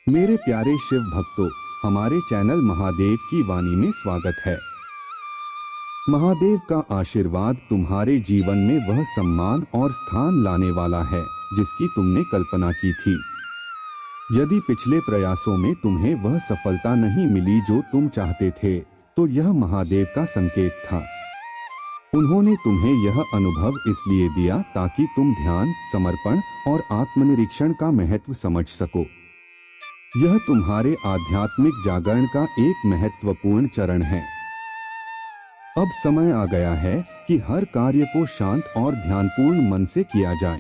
मेरे प्यारे शिव भक्तों, हमारे चैनल महादेव की वाणी में स्वागत है। महादेव का आशीर्वाद तुम्हारे जीवन में वह सम्मान और स्थान लाने वाला है जिसकी तुमने कल्पना की थी। यदि पिछले प्रयासों में तुम्हें वह सफलता नहीं मिली जो तुम चाहते थे, तो यह महादेव का संकेत था। उन्होंने तुम्हें यह अनुभव इसलिए दिया ताकि तुम ध्यान, समर्पण और आत्मनिरीक्षण का महत्व समझ सको। यह तुम्हारे आध्यात्मिक जागरण का एक महत्वपूर्ण चरण है। अब समय आ गया है कि हर कार्य को शांत और ध्यानपूर्ण मन से किया जाए।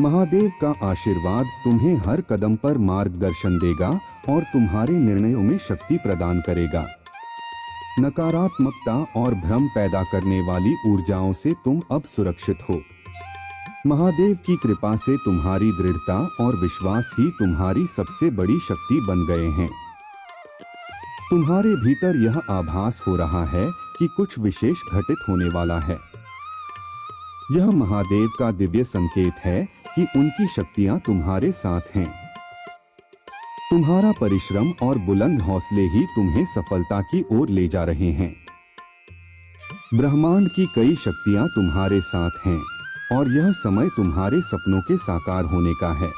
महादेव का आशीर्वाद तुम्हें हर कदम पर मार्गदर्शन देगा और तुम्हारे निर्णयों में शक्ति प्रदान करेगा। नकारात्मकता और भ्रम पैदा करने वाली ऊर्जाओं से तुम अब सुरक्षित हो। महादेव की कृपा से तुम्हारी दृढ़ता और विश्वास ही तुम्हारी सबसे बड़ी शक्ति बन गए हैं। तुम्हारे भीतर यह आभास हो रहा है कि कुछ विशेष घटित होने वाला है। यह महादेव का दिव्य संकेत है कि उनकी शक्तियां तुम्हारे साथ हैं। तुम्हारा परिश्रम और बुलंद हौसले ही तुम्हें सफलता की ओर ले जा रहे हैं। ब्रह्मांड की कई शक्तियां तुम्हारे साथ हैं और यह समय तुम्हारे सपनों के साकार होने का है।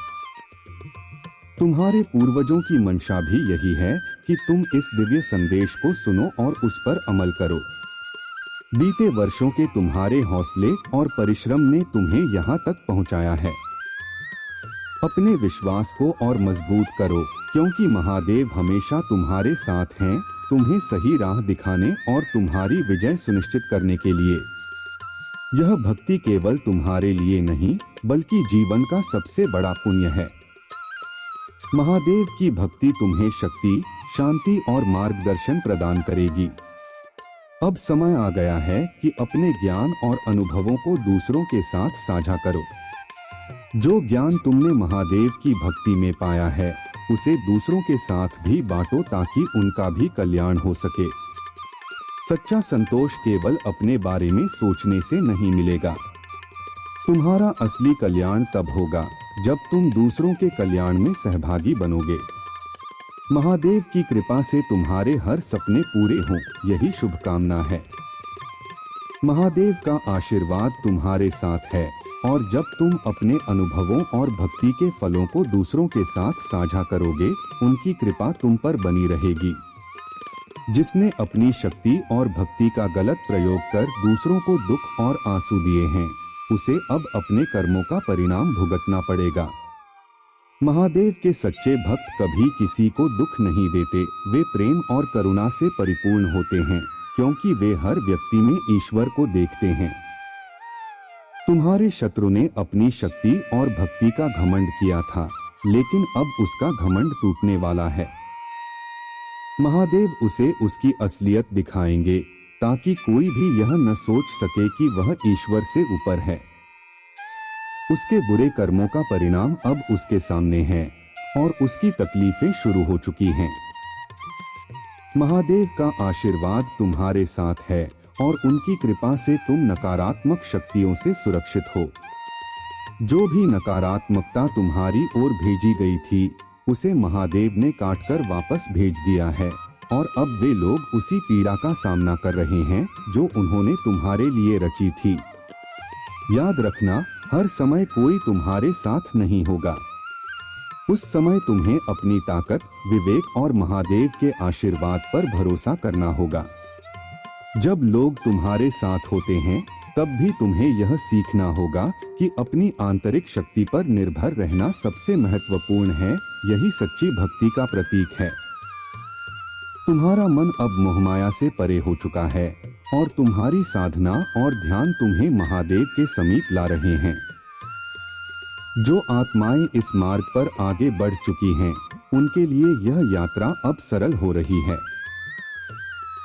तुम्हारे पूर्वजों की मंशा भी यही है कि तुम इस दिव्य संदेश को सुनो और उस पर अमल करो। बीते वर्षों के तुम्हारे हौसले और परिश्रम ने तुम्हें यहाँ तक पहुँचाया है। अपने विश्वास को और मजबूत करो, क्योंकि महादेव हमेशा तुम्हारे साथ हैं, तुम्हें सही राह दिखाने और तुम्हारी विजय सुनिश्चित करने के लिए। यह भक्ति केवल तुम्हारे लिए नहीं, बल्कि जीवन का सबसे बड़ा पुण्य है। महादेव की भक्ति तुम्हें शक्ति, शांति और मार्गदर्शन प्रदान करेगी। अब समय आ गया है कि अपने ज्ञान और अनुभवों को दूसरों के साथ साझा करो। जो ज्ञान तुमने महादेव की भक्ति में पाया है, उसे दूसरों के साथ भी बांटो ताकि उनका भी कल्याण हो सके। सच्चा संतोष केवल अपने बारे में सोचने से नहीं मिलेगा। तुम्हारा असली कल्याण तब होगा जब तुम दूसरों के कल्याण में सहभागी बनोगे। महादेव की कृपा से तुम्हारे हर सपने पूरे हों, यही शुभकामना है। महादेव का आशीर्वाद तुम्हारे साथ है और जब तुम अपने अनुभवों और भक्ति के फलों को दूसरों के साथ साझा करोगे, उनकी कृपा तुम पर बनी रहेगी। जिसने अपनी शक्ति और भक्ति का गलत प्रयोग कर दूसरों को दुख और आंसू दिए हैं, उसे अब अपने कर्मों का परिणाम भुगतना पड़ेगा। महादेव के सच्चे भक्त कभी किसी को दुख नहीं देते। वे प्रेम और करुणा से परिपूर्ण होते हैं, क्योंकि वे हर व्यक्ति में ईश्वर को देखते हैं। तुम्हारे शत्रु ने अपनी शक्ति और भक्ति का घमंड किया था, लेकिन अब उसका घमंड टूटने वाला है। महादेव उसे उसकी असलियत दिखाएंगे ताकि कोई भी यह न सोच सके कि वह ईश्वर से ऊपर है। उसके बुरे कर्मों का परिणाम अब उसके सामने है और उसकी तकलीफें शुरू हो चुकी हैं। महादेव का आशीर्वाद तुम्हारे साथ है और उनकी कृपा से तुम नकारात्मक शक्तियों से सुरक्षित हो। जो भी नकारात्मकता तुम्हारी ओर भेजी गई थी, उसे महादेव ने काटकर वापस भेज दिया है और अब वे लोग उसी पीड़ा का सामना कर रहे हैं जो उन्होंने तुम्हारे लिए रची थी। याद रखना, हर समय कोई तुम्हारे साथ नहीं होगा। उस समय तुम्हें अपनी ताकत, विवेक और महादेव के आशीर्वाद पर भरोसा करना होगा। जब लोग तुम्हारे साथ होते हैं, तब भी तुम्हें यह सीखना होगा कि अपनी आंतरिक शक्ति पर निर्भर रहना सबसे महत्वपूर्ण है। यही सच्ची भक्ति का प्रतीक है। तुम्हारा मन अब मोहमाया से परे हो चुका है और तुम्हारी साधना और ध्यान तुम्हें महादेव के समीप ला रहे हैं। जो आत्माएं इस मार्ग पर आगे बढ़ चुकी हैं, उनके लिए यह यात्रा अब सरल हो रही है।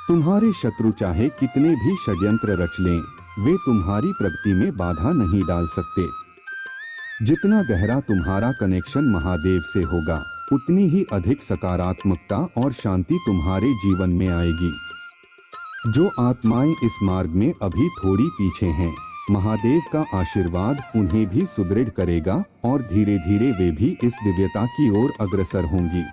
तुम्हारे शत्रु चाहे कितने भी षड्यंत्र रच लें, वे तुम्हारी प्रगति में बाधा नहीं डाल सकते। जितना गहरा तुम्हारा कनेक्शन महादेव से होगा, उतनी ही अधिक सकारात्मकता और शांति तुम्हारे जीवन में आएगी। जो आत्माएं इस मार्ग में अभी थोड़ी पीछे हैं, महादेव का आशीर्वाद उन्हें भी सुदृढ़ करेगा और धीरे धीरे वे भी इस दिव्यता की ओर अग्रसर होंगी।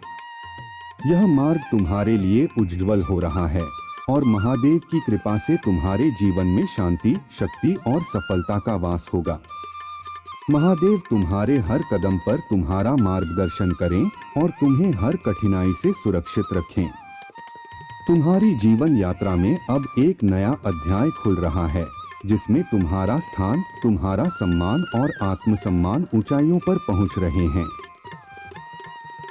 यह मार्ग तुम्हारे लिए उज्ज्वल हो रहा है और महादेव की कृपा से तुम्हारे जीवन में शांति, शक्ति और सफलता का वास होगा। महादेव तुम्हारे हर कदम पर तुम्हारा मार्गदर्शन करें और तुम्हें हर कठिनाई से सुरक्षित रखें। तुम्हारी जीवन यात्रा में अब एक नया अध्याय खुल रहा है, जिसमें तुम्हारा स्थान, तुम्हारा सम्मान और आत्मसम्मान ऊंचाइयों पर पहुंच रहे हैं।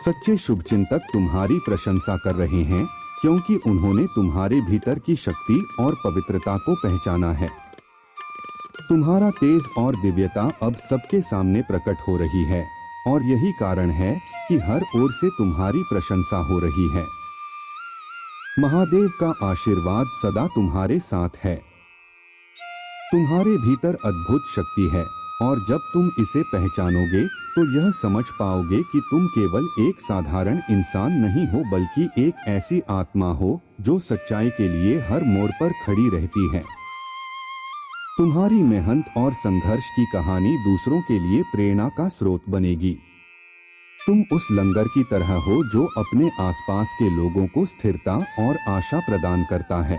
सच्चे शुभचिंतक तुम्हारी प्रशंसा कर रहे हैं, क्योंकि उन्होंने तुम्हारे भीतर की शक्ति और पवित्रता को पहचाना है। तुम्हारा तेज और दिव्यता अब सबके सामने प्रकट हो रही है और यही कारण है कि हर ओर से तुम्हारी प्रशंसा हो रही है। महादेव का आशीर्वाद सदा तुम्हारे साथ है। तुम्हारे भीतर अद्भुत शक्ति है और जब तुम इसे पहचानोगे तो यह समझ पाओगे कि तुम केवल एक साधारण इंसान नहीं हो, बल्कि एक ऐसी आत्मा हो जो सच्चाई के लिए हर मोड़ पर खड़ी रहती है। तुम्हारी मेहनत और संघर्ष की कहानी दूसरों के लिए प्रेरणा का स्रोत बनेगी। तुम उस लंगर की तरह हो जो अपने आसपास के लोगों को स्थिरता और आशा प्रदान करता है।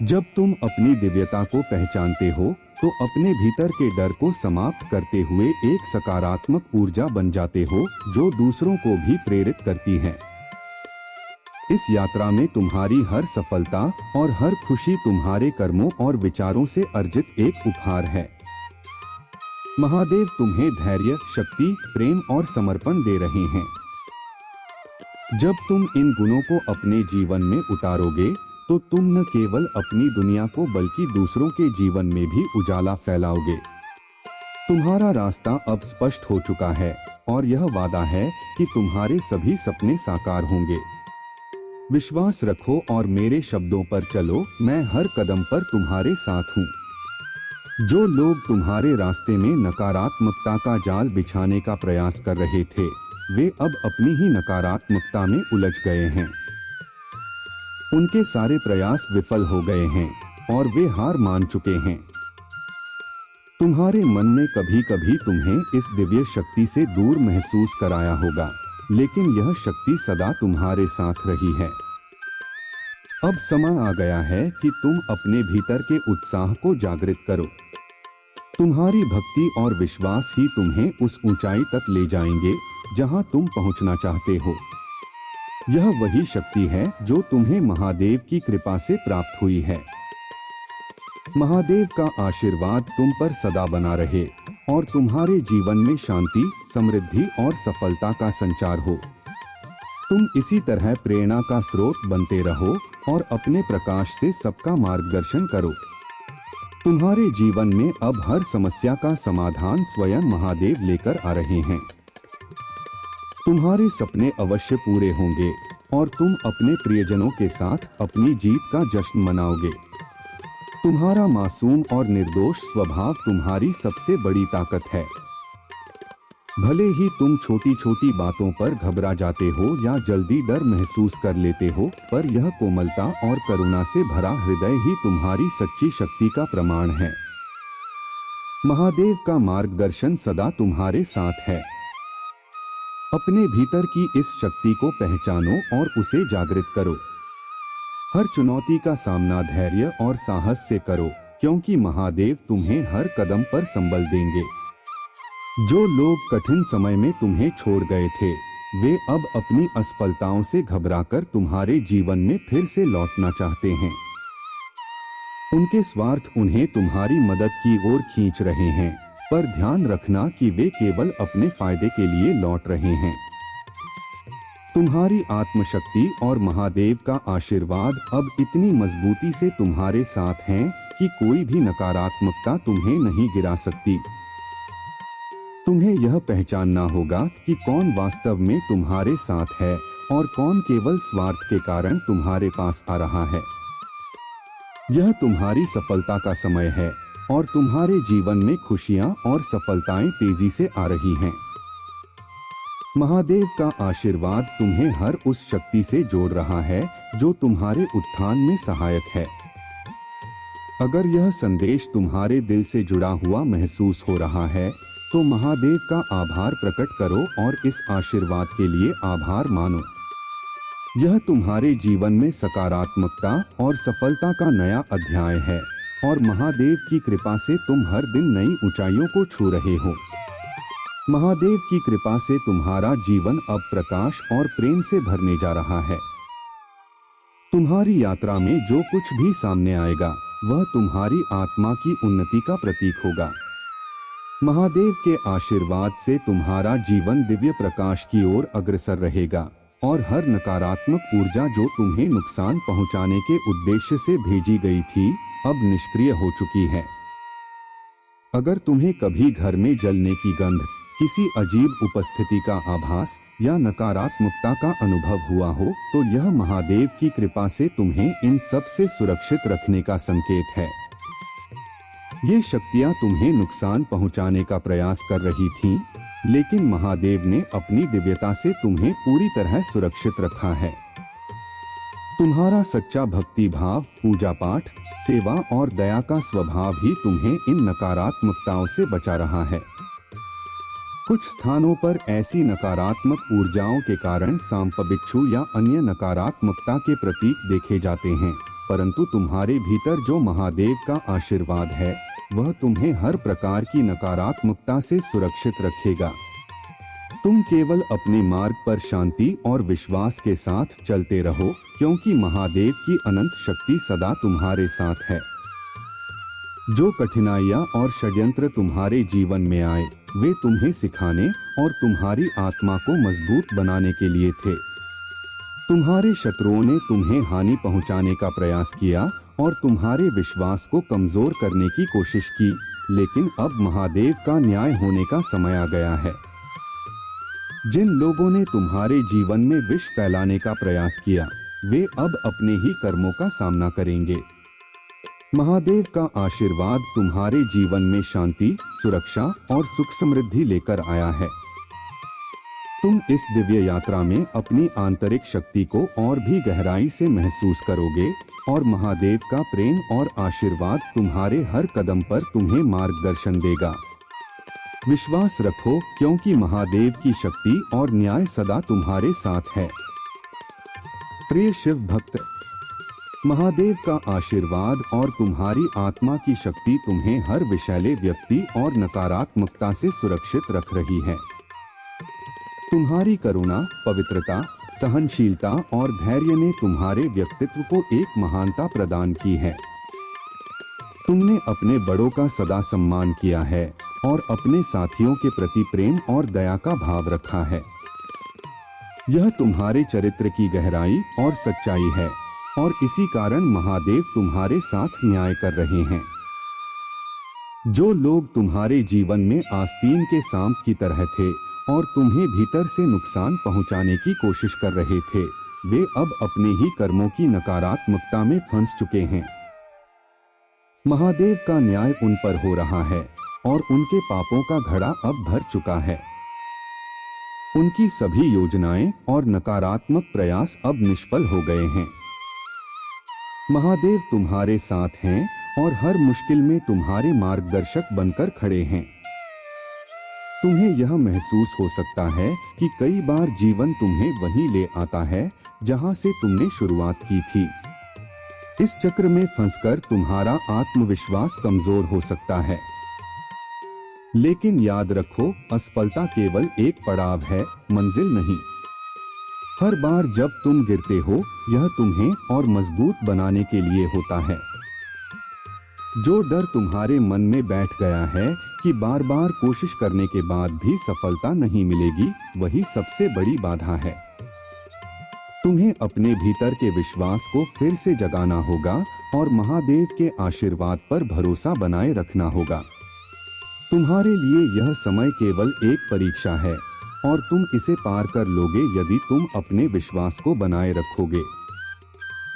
जब तुम अपनी दिव्यता को पहचानते हो तो अपने भीतर के डर को समाप्त करते हुए एक सकारात्मक ऊर्जा बन जाते हो जो दूसरों को भी प्रेरित करती है। इस यात्रा में तुम्हारी हर सफलता और हर खुशी तुम्हारे कर्मों और विचारों से अर्जित एक उपहार है। महादेव तुम्हें धैर्य, शक्ति, प्रेम और समर्पण दे रहे हैं। जब तुम इन गुणों को अपने जीवन में उतारोगे तो तुम न केवल अपनी दुनिया को बल्कि दूसरों के जीवन में भी उजाला फैलाओगे। तुम्हारा रास्ता अब स्पष्ट हो चुका है और यह वादा है कि तुम्हारे सभी सपने साकार होंगे। विश्वास रखो और मेरे शब्दों पर चलो, मैं हर कदम पर तुम्हारे साथ हूँ। जो लोग तुम्हारे रास्ते में नकारात्मकता का जाल बिछाने का प्रयास कर रहे थे, वे अब अपनी ही नकारात्मकता में उलझ गए हैं। उनके सारे प्रयास विफल हो गए हैं और वे हार मान चुके हैं। तुम्हारे मन ने कभी कभी तुम्हें इस दिव्य शक्ति से दूर महसूस कराया होगा, लेकिन यह शक्ति सदा तुम्हारे साथ रही है। अब समय आ गया है कि तुम अपने भीतर के उत्साह को जागृत करो। तुम्हारी भक्ति और विश्वास ही तुम्हें उस ऊंचाई तक ले जाएंगे जहां तुम पहुंचना चाहते हो। यह वही शक्ति है जो तुम्हें महादेव की कृपा से प्राप्त हुई है। महादेव का आशीर्वाद तुम पर सदा बना रहे और तुम्हारे जीवन में शांति, समृद्धि और सफलता का संचार हो। तुम इसी तरह प्रेरणा का स्रोत बनते रहो और अपने प्रकाश से सबका मार्गदर्शन करो। तुम्हारे जीवन में अब हर समस्या का समाधान स्वयं महादेव लेकर आ रहे हैं। तुम्हारे सपने अवश्य पूरे होंगे और तुम अपने प्रियजनों के साथ अपनी जीत का जश्न मनाओगे। तुम्हारा मासूम और निर्दोष स्वभाव तुम्हारी सबसे बड़ी ताकत है। भले ही तुम छोटी छोटी बातों पर घबरा जाते हो या जल्दी डर महसूस कर लेते हो, पर यह कोमलता और करुणा से भरा हृदय ही तुम्हारी सच्ची शक्ति का प्रमाण है। महादेव का मार्गदर्शन सदा तुम्हारे साथ है। अपने भीतर की इस शक्ति को पहचानो और उसे जागृत करो। हर चुनौती का सामना धैर्य और साहस से करो, क्योंकि महादेव तुम्हें हर कदम पर संबल देंगे। जो लोग कठिन समय में तुम्हें छोड़ गए थे, वे अब अपनी असफलताओं से घबराकर तुम्हारे जीवन में फिर से लौटना चाहते हैं। उनके स्वार्थ उन्हें तुम्हारी मदद की ओर खींच रहे हैं, पर ध्यान रखना कि वे केवल अपने फायदे के लिए लौट रहे हैं। तुम्हारी आत्मशक्ति और महादेव का आशीर्वाद अब इतनी मजबूती से तुम्हारे साथ हैं कि कोई भी नकारात्मकता तुम्हें नहीं गिरा सकती। तुम्हें यह पहचानना होगा कि कौन वास्तव में तुम्हारे साथ है और कौन केवल स्वार्थ के कारण तुम्हारे पास आ रहा है। यह तुम्हारी सफलता का समय है और तुम्हारे जीवन में खुशियां और सफलताएं तेजी से आ रही हैं। महादेव का आशीर्वाद तुम्हें हर उस शक्ति से जोड़ रहा है जो तुम्हारे उत्थान में सहायक है। अगर यह संदेश तुम्हारे दिल से जुड़ा हुआ महसूस हो रहा है तो महादेव का आभार प्रकट करो और इस आशीर्वाद के लिए आभार मानो। यह तुम्हारे जीवन में सकारात्मकता और सफलता का नया अध्याय है और महादेव की कृपा से तुम हर दिन नई ऊंचाइयों को छू रहे हो। महादेव की कृपा से तुम्हारा जीवन अब प्रकाश और प्रेम से भरने जा रहा है। तुम्हारी यात्रा में जो कुछ भी सामने आएगा वह तुम्हारी आत्मा की उन्नति का प्रतीक होगा। महादेव के आशीर्वाद से तुम्हारा जीवन दिव्य प्रकाश की ओर अग्रसर रहेगा और हर नकारात्मक ऊर्जा जो तुम्हें नुकसान पहुंचाने के उद्देश्य से भेजी गई थी अब निष्क्रिय हो चुकी है। अगर तुम्हें कभी घर में जलने की गंध, किसी अजीब उपस्थिति का आभास या नकारात्मकता का अनुभव हुआ हो तो यह महादेव की कृपा से तुम्हें इन सब से सुरक्षित रखने का संकेत है। ये शक्तियां तुम्हें नुकसान पहुंचाने का प्रयास कर रही थीं, लेकिन महादेव ने अपनी दिव्यता से तुम्हें पूरी तरह सुरक्षित रखा है। तुम्हारा सच्चा भक्ति भाव, पूजा पाठ, सेवा और दया का स्वभाव ही तुम्हें इन नकारात्मकताओं से बचा रहा है। कुछ स्थानों पर ऐसी नकारात्मक ऊर्जाओं के कारण सांप बिच्छू या अन्य नकारात्मकता के प्रतीक देखे जाते हैं, परंतु तुम्हारे भीतर जो महादेव का आशीर्वाद है वह तुम्हें हर प्रकार की नकारात्मकता से सुरक्षित रखेगा। तुम केवल अपने मार्ग पर शांति और विश्वास के साथ चलते रहो, क्योंकि महादेव की अनंत शक्ति सदा तुम्हारे साथ है। जो कठिनाइयाँ और षड्यंत्र तुम्हारे जीवन में आए वे तुम्हें सिखाने और तुम्हारी आत्मा को मजबूत बनाने के लिए थे। तुम्हारे शत्रुओं ने तुम्हें हानि पहुंचाने का प्रयास किया और तुम्हारे विश्वास को कमजोर करने की कोशिश की, लेकिन अब महादेव का न्याय होने का समय आ गया है। जिन लोगों ने तुम्हारे जीवन में विष फैलाने का प्रयास किया वे अब अपने ही कर्मों का सामना करेंगे। महादेव का आशीर्वाद तुम्हारे जीवन में शांति, सुरक्षा और सुख समृद्धि लेकर आया है। तुम इस दिव्य यात्रा में अपनी आंतरिक शक्ति को और भी गहराई से महसूस करोगे और महादेव का प्रेम और आशीर्वाद तुम्हारे हर कदम पर तुम्हें मार्गदर्शन देगा। विश्वास रखो, क्योंकि महादेव की शक्ति और न्याय सदा तुम्हारे साथ है। प्रिय शिव भक्त, महादेव का आशीर्वाद और तुम्हारी आत्मा की शक्ति तुम्हें हर विषैले व्यक्ति और नकारात्मकता से सुरक्षित रख रही है। तुम्हारी करुणा, पवित्रता, सहनशीलता और धैर्य ने तुम्हारे व्यक्तित्व को एक महानता प्रदान की है। तुमने अपने बड़ों का सदा सम्मान किया है और अपने साथियों के प्रति प्रेम और दया का भाव रखा है। यह तुम्हारे चरित्र की गहराई और सच्चाई है और इसी कारण महादेव तुम्हारे साथ न्याय कर रहे हैं। जो लोग तुम्हारे जीवन में आस्तीन के सांप की तरह थे और तुम्हें भीतर से नुकसान पहुंचाने की कोशिश कर रहे थे, वे अब अपने ही कर्मों की नकारात्मकता में फंस चुके हैं। महादेव का न्याय उन पर हो रहा है और उनके पापों का घड़ा अब भर चुका है। उनकी सभी योजनाएं और नकारात्मक प्रयास अब निष्फल हो गए हैं। महादेव तुम्हारे साथ हैं और हर मुश्किल में तुम्हारे मार्गदर्शक बनकर खड़े हैं। तुम्हें यह महसूस हो सकता है कि कई बार जीवन तुम्हें वहीं ले आता है जहां से तुमने शुरुआत की थी। इस चक्र में फंसकर तुम्हारा आत्मविश्वास कमजोर हो सकता है, लेकिन याद रखो, असफलता केवल एक पड़ाव है, मंजिल नहीं। हर बार जब तुम गिरते हो यह तुम्हें और मजबूत बनाने के लिए होता है। जो डर तुम्हारे मन में बैठ गया है कि बार बार कोशिश करने के बाद भी सफलता नहीं मिलेगी, वही सबसे बड़ी बाधा है। तुम्हें अपने भीतर के विश्वास को फिर से जगाना होगा और महादेव के आशीर्वाद पर भरोसा बनाए रखना होगा। तुम्हारे लिए यह समय केवल एक परीक्षा है और तुम इसे पार कर लोगे यदि तुम अपने विश्वास को बनाए रखोगे।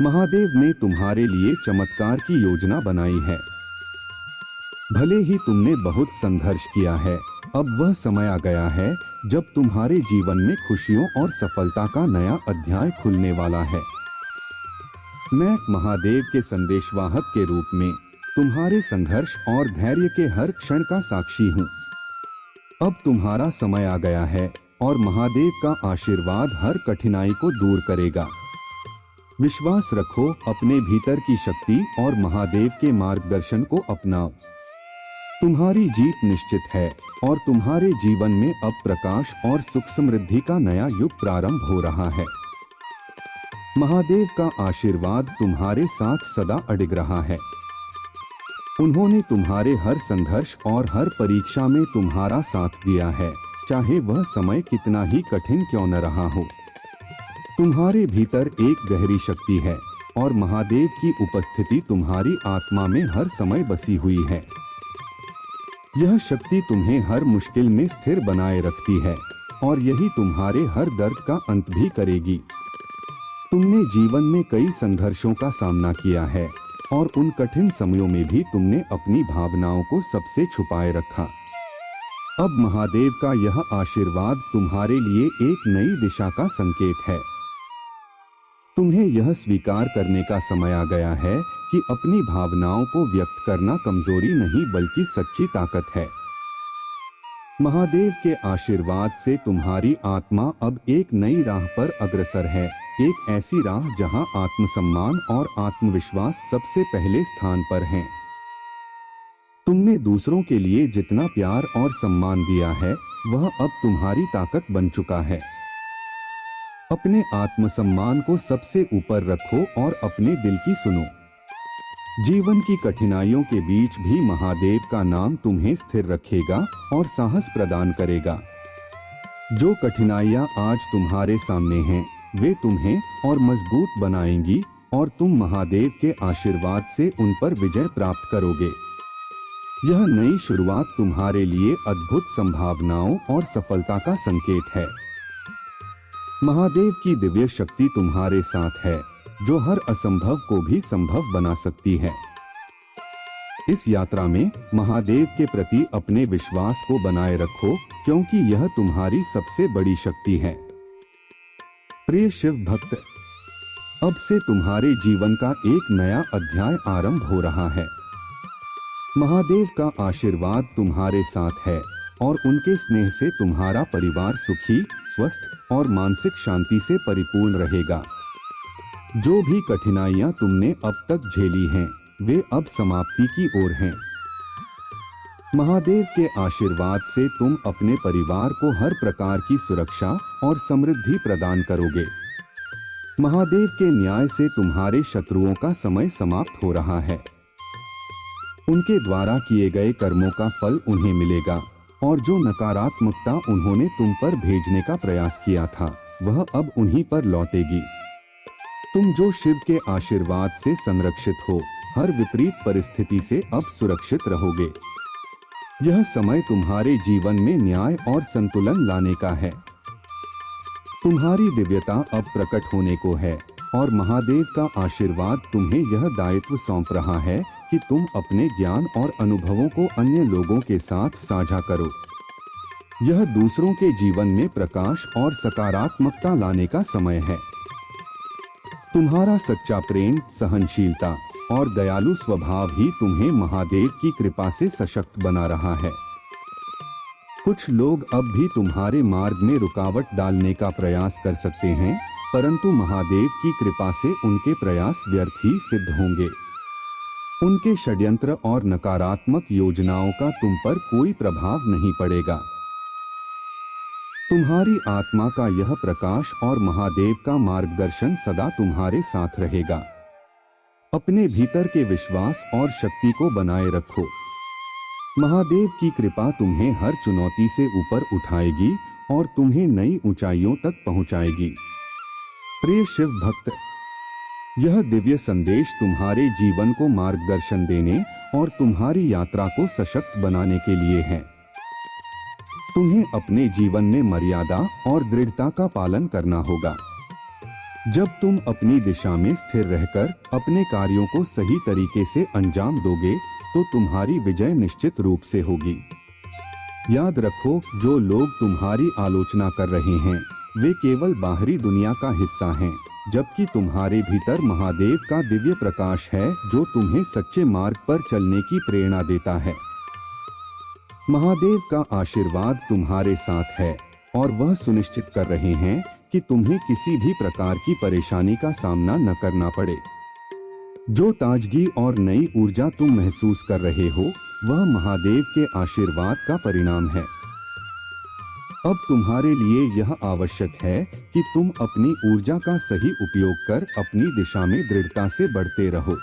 महादेव ने तुम्हारे लिए चमत्कार की योजना बनाई है। भले ही तुमने बहुत संघर्ष किया है, अब वह समय आ गया है जब तुम्हारे जीवन में खुशियों और सफलता का नया अध्याय खुलने वाला है। मैं महादेव के संदेशवाहक के रूप में तुम्हारे संघर्ष और धैर्य के हर क्षण का साक्षी हूँ। अब तुम्हारा समय आ गया है और महादेव का आशीर्वाद हर कठिनाई को दूर करेगा। विश्वास रखो अपने भीतर की शक्ति और महादेव के मार्गदर्शन को अपनाओ। तुम्हारी जीत निश्चित है और तुम्हारे जीवन में अब प्रकाश और सुख समृद्धि का नया युग प्रारंभ हो रहा है। महादेव का आशीर्वाद तुम्हारे साथ सदा अडिग रहा है। उन्होंने तुम्हारे हर संघर्ष और हर परीक्षा में तुम्हारा साथ दिया है, चाहे वह समय कितना ही कठिन क्यों न रहा हो। तुम्हारे भीतर एक गहरी शक्ति है और महादेव की उपस्थिति तुम्हारी आत्मा में हर समय बसी हुई है। यह शक्ति तुम्हें हर मुश्किल में स्थिर बनाए रखती है और यही तुम्हारे हर दर्द का अंत भी करेगी। तुमने जीवन में कई संघर्षों का सामना किया है और उन कठिन समयों में भी तुमने अपनी भावनाओं को सबसे छुपाए रखा। अब महादेव का यह आशीर्वाद तुम्हारे लिए एक नई दिशा का संकेत है। तुम्हें यह स्वीकार करने का समय आ गया है कि अपनी भावनाओं को व्यक्त करना कमजोरी नहीं बल्कि सच्ची ताकत है। महादेव के आशीर्वाद से तुम्हारी आत्मा अब एक नई राह पर अग्रसर है, एक ऐसी राह जहां आत्मसम्मान और आत्मविश्वास सबसे पहले स्थान पर हैं। तुमने दूसरों के लिए जितना प्यार और सम्मान दिया है, वह अब तुम्हारी ताकत बन चुका है। अपने आत्मसम्मान को सबसे ऊपर रखो और अपने दिल की सुनो। जीवन की कठिनाइयों के बीच भी महादेव का नाम तुम्हें स्थिर रखेगा और साहस प्रदान करेगा। जो कठिनाइयां आज तुम्हारे सामने हैं, वे तुम्हें और मजबूत बनाएंगी और तुम महादेव के आशीर्वाद से उन पर विजय प्राप्त करोगे। यह नई शुरुआत तुम्हारे लिए अद्भुत संभावनाओं और सफलता का संकेत है। महादेव की दिव्य शक्ति तुम्हारे साथ है, जो हर असंभव को भी संभव बना सकती है। इस यात्रा में महादेव के प्रति अपने विश्वास को बनाए रखो, क्योंकि यह तुम्हारी सबसे बड़ी शक्ति है। प्रिय शिव भक्त, अब से तुम्हारे जीवन का एक नया अध्याय आरंभ हो रहा है। महादेव का आशीर्वाद तुम्हारे साथ है और उनके स्नेह से तुम्हारा परिवार सुखी, स्वस्थ और मानसिक शांति से परिपूर्ण रहेगा। जो भी कठिनाइयां तुमने अब तक झेली हैं, वे अब समाप्ति की ओर हैं। महादेव के आशीर्वाद से तुम अपने परिवार को हर प्रकार की सुरक्षा और समृद्धि प्रदान करोगे। महादेव के न्याय से तुम्हारे शत्रुओं का समय समाप्त हो रहा है। उनके द्वारा किए गए कर्मों का फल उन्हें मिलेगा और जो नकारात्मकता उन्होंने तुम पर भेजने का प्रयास किया था, वह अब उन्हीं पर लौटेगी। तुम जो शिव के आशीर्वाद से संरक्षित हो, हर विपरीत परिस्थिति से अब सुरक्षित रहोगे। यह समय तुम्हारे जीवन में न्याय और संतुलन लाने का है। तुम्हारी दिव्यता अब प्रकट होने को है और महादेव का आशीर्वाद तुम्हें यह दायित्व सौंप रहा है कि तुम अपने ज्ञान और अनुभवों को अन्य लोगों के साथ साझा करो। यह दूसरों के जीवन में प्रकाश और सकारात्मकता लाने का समय है। तुम्हारा सच्चा प्रेम, सहनशीलता और दयालु स्वभाव ही तुम्हें महादेव की कृपा से सशक्त बना रहा है। कुछ लोग अब भी तुम्हारे मार्ग में रुकावट डालने का प्रयास कर सकते हैं, परंतु महादेव की कृपा से उनके प्रयास व्यर्थ ही सिद्ध होंगे। उनके षड्यंत्र और नकारात्मक योजनाओं का तुम पर कोई प्रभाव नहीं पड़ेगा। तुम्हारी आत्मा का यह प्रकाश और महादेव का मार्गदर्शन सदा तुम्हारे साथ रहेगा। अपने भीतर के विश्वास और शक्ति को बनाए रखो। महादेव की कृपा तुम्हें हर चुनौती से ऊपर उठाएगी और तुम्हें नई ऊंचाइयों तक पहुंचाएगी। प्रिय शिव भक्त, यह दिव्य संदेश तुम्हारे जीवन को मार्गदर्शन देने और तुम्हारी यात्रा को सशक्त बनाने के लिए है। तुम्हें अपने जीवन में मर्यादा और दृढ़ता का पालन करना होगा। जब तुम अपनी दिशा में स्थिर रहकर अपने कार्यों को सही तरीके से अंजाम दोगे, तो तुम्हारी विजय निश्चित रूप से होगी। याद रखो, जो लोग तुम्हारी आलोचना कर रहे हैं, वे केवल बाहरी दुनिया का हिस्सा हैं जबकि तुम्हारे भीतर महादेव का दिव्य प्रकाश है जो तुम्हें सच्चे मार्ग पर चलने की प्रेरणा देता है। महादेव का आशीर्वाद तुम्हारे साथ है और वह सुनिश्चित कर रहे हैं कि तुम्हें किसी भी प्रकार की परेशानी का सामना न करना पड़े। जो ताजगी और नई ऊर्जा तुम महसूस कर रहे हो वह महादेव के आशीर्वाद का परिणाम है। अब तुम्हारे लिए यह आवश्यक है कि तुम अपनी ऊर्जा का सही उपयोग कर अपनी दिशा में दृढ़ता से बढ़ते रहो।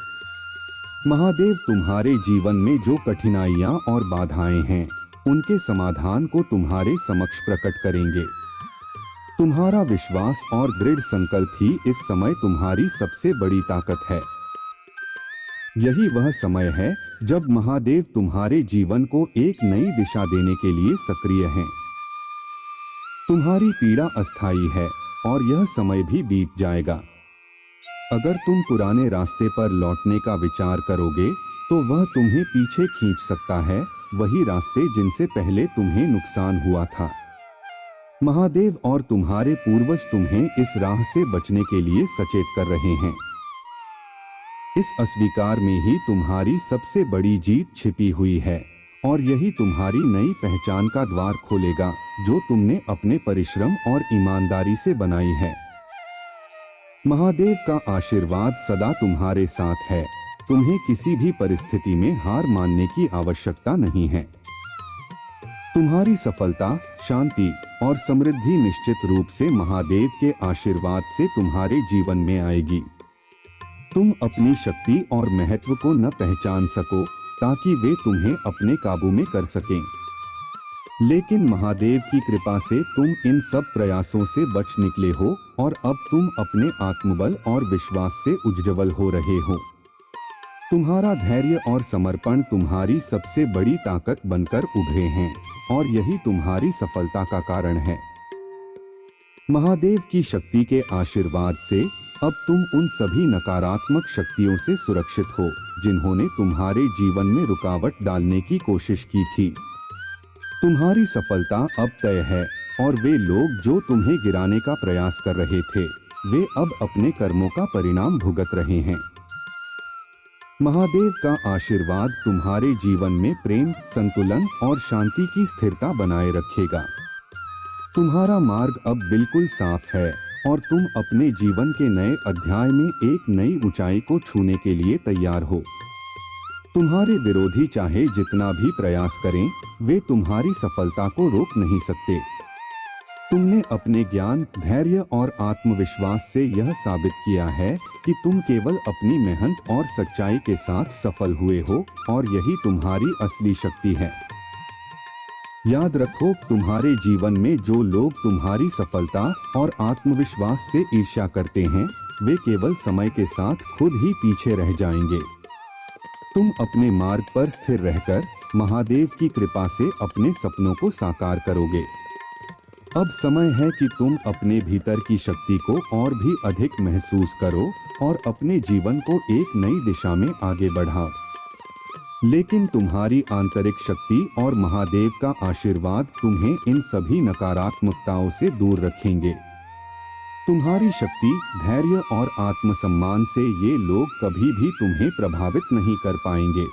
महादेव तुम्हारे जीवन में जो कठिनाइयां और बाधाएं हैं उनके समाधान को तुम्हारे समक्ष प्रकट करेंगे। तुम्हारा विश्वास और दृढ़ संकल्प ही इस समय तुम्हारी सबसे बड़ी ताकत है। यही वह समय है जब महादेव तुम्हारे जीवन को एक नई दिशा देने के लिए सक्रिय हैं। तुम्हारी पीड़ा अस्थायी है और यह समय भी बीत जाएगा। अगर तुम पुराने रास्ते पर लौटने का विचार करोगे तो वह तुम्हें पीछे खींच सकता है, वही रास्ते जिनसे पहले तुम्हें नुकसान हुआ था। महादेव और तुम्हारे पूर्वज तुम्हें इस राह से बचने के लिए सचेत कर रहे हैं। इस अस्वीकार में ही तुम्हारी सबसे बड़ी जीत छिपी हुई है और यही तुम्हारी नई पहचान का द्वार खोलेगा जो तुमने अपने परिश्रम और ईमानदारी से बनाई है। महादेव का आशीर्वाद सदा तुम्हारे साथ है। तुम्हें किसी भी परिस्थिति में हार मानने की आवश्यकता नहीं है। तुम्हारी सफलता, शांति और समृद्धि निश्चित रूप से महादेव के आशीर्वाद से तुम्हारे जीवन में आएगी। तुम अपनी शक्ति और महत्व को न पहचान सको ताकि वे तुम्हें अपने काबू में कर सकें। लेकिन महादेव की कृपा से तुम इन सब प्रयासों से बच निकले हो और अब तुम अपने आत्मबल और विश्वास से उज्ज्वल हो रहे हो। तुम्हारा धैर्य और समर्पण तुम्हारी सबसे बड़ी ताकत बनकर उभरे हैं और यही तुम्हारी सफलता का कारण है। महादेव की शक्ति के आशीर्वाद से अब तुम उन सभी नकारात्मक शक्तियों से सुरक्षित हो जिन्होंने तुम्हारे जीवन में रुकावट डालने की कोशिश की थी। तुम्हारी सफलता अब तय है और वे लोग जो तुम्हें गिराने का प्रयास कर रहे थे वे अब अपने कर्मों का परिणाम भुगत रहे हैं। महादेव का आशीर्वाद तुम्हारे जीवन में प्रेम, संतुलन और शांति की स्थिरता बनाए रखेगा। तुम्हारा मार्ग अब बिल्कुल साफ है और तुम अपने जीवन के नए अध्याय में एक नई ऊंचाई को छूने के लिए तैयार हो। तुम्हारे विरोधी चाहे जितना भी प्रयास करें, वे तुम्हारी सफलता को रोक नहीं सकते। तुमने अपने ज्ञान, धैर्य और आत्मविश्वास से यह साबित किया है कि तुम केवल अपनी मेहनत और सच्चाई के साथ सफल हुए हो और यही तुम्हारी असली शक्ति है। याद रखो, तुम्हारे जीवन में जो लोग तुम्हारी सफलता और आत्मविश्वास से ईर्ष्या करते हैं, वे केवल समय के साथ खुद ही पीछे रह जाएंगे। तुम अपने मार्ग पर स्थिर रहकर महादेव की कृपा से अपने सपनों को साकार करोगे। अब समय है कि तुम अपने भीतर की शक्ति को और भी अधिक महसूस करो और अपने जीवन को एक नई दिशा में आगे बढ़ाओ। लेकिन तुम्हारी आंतरिक शक्ति और महादेव का आशीर्वाद तुम्हें इन सभी नकारात्मकताओं से दूर रखेंगे। तुम्हारी शक्ति, धैर्य और आत्मसम्मान से ये लोग कभी भी तुम्हें प्रभावित नहीं कर पाएंगे।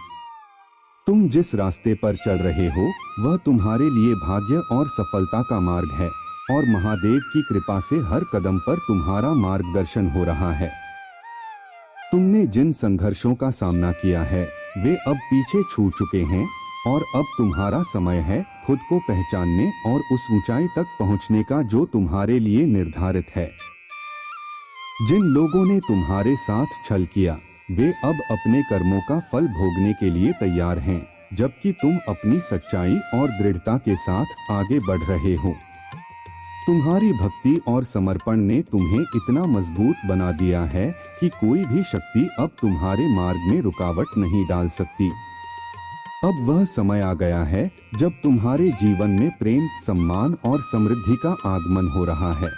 तुम जिस रास्ते पर चल रहे हो वह तुम्हारे लिए भाग्य और सफलता का मार्ग है और महादेव की कृपा से हर कदम पर तुम्हारा मार्गदर्शन हो रहा है। तुमने जिन संघर्षों का सामना किया है वे अब पीछे छूट चुके हैं और अब तुम्हारा समय है खुद को पहचानने और उस ऊंचाई तक पहुंचने का जो तुम्हारे लिए निर्धारित है। जिन लोगों ने तुम्हारे साथ छल किया वे अब अपने कर्मों का फल भोगने के लिए तैयार हैं, जबकि तुम अपनी सच्चाई और दृढ़ता के साथ आगे बढ़ रहे हो। तुम्हारी भक्ति और समर्पण ने तुम्हें इतना मजबूत बना दिया है कि कोई भी शक्ति अब तुम्हारे मार्ग में रुकावट नहीं डाल सकती। अब वह समय आ गया है जब तुम्हारे जीवन में प्रेम, सम्मान और समृद्धि का आगमन हो रहा है।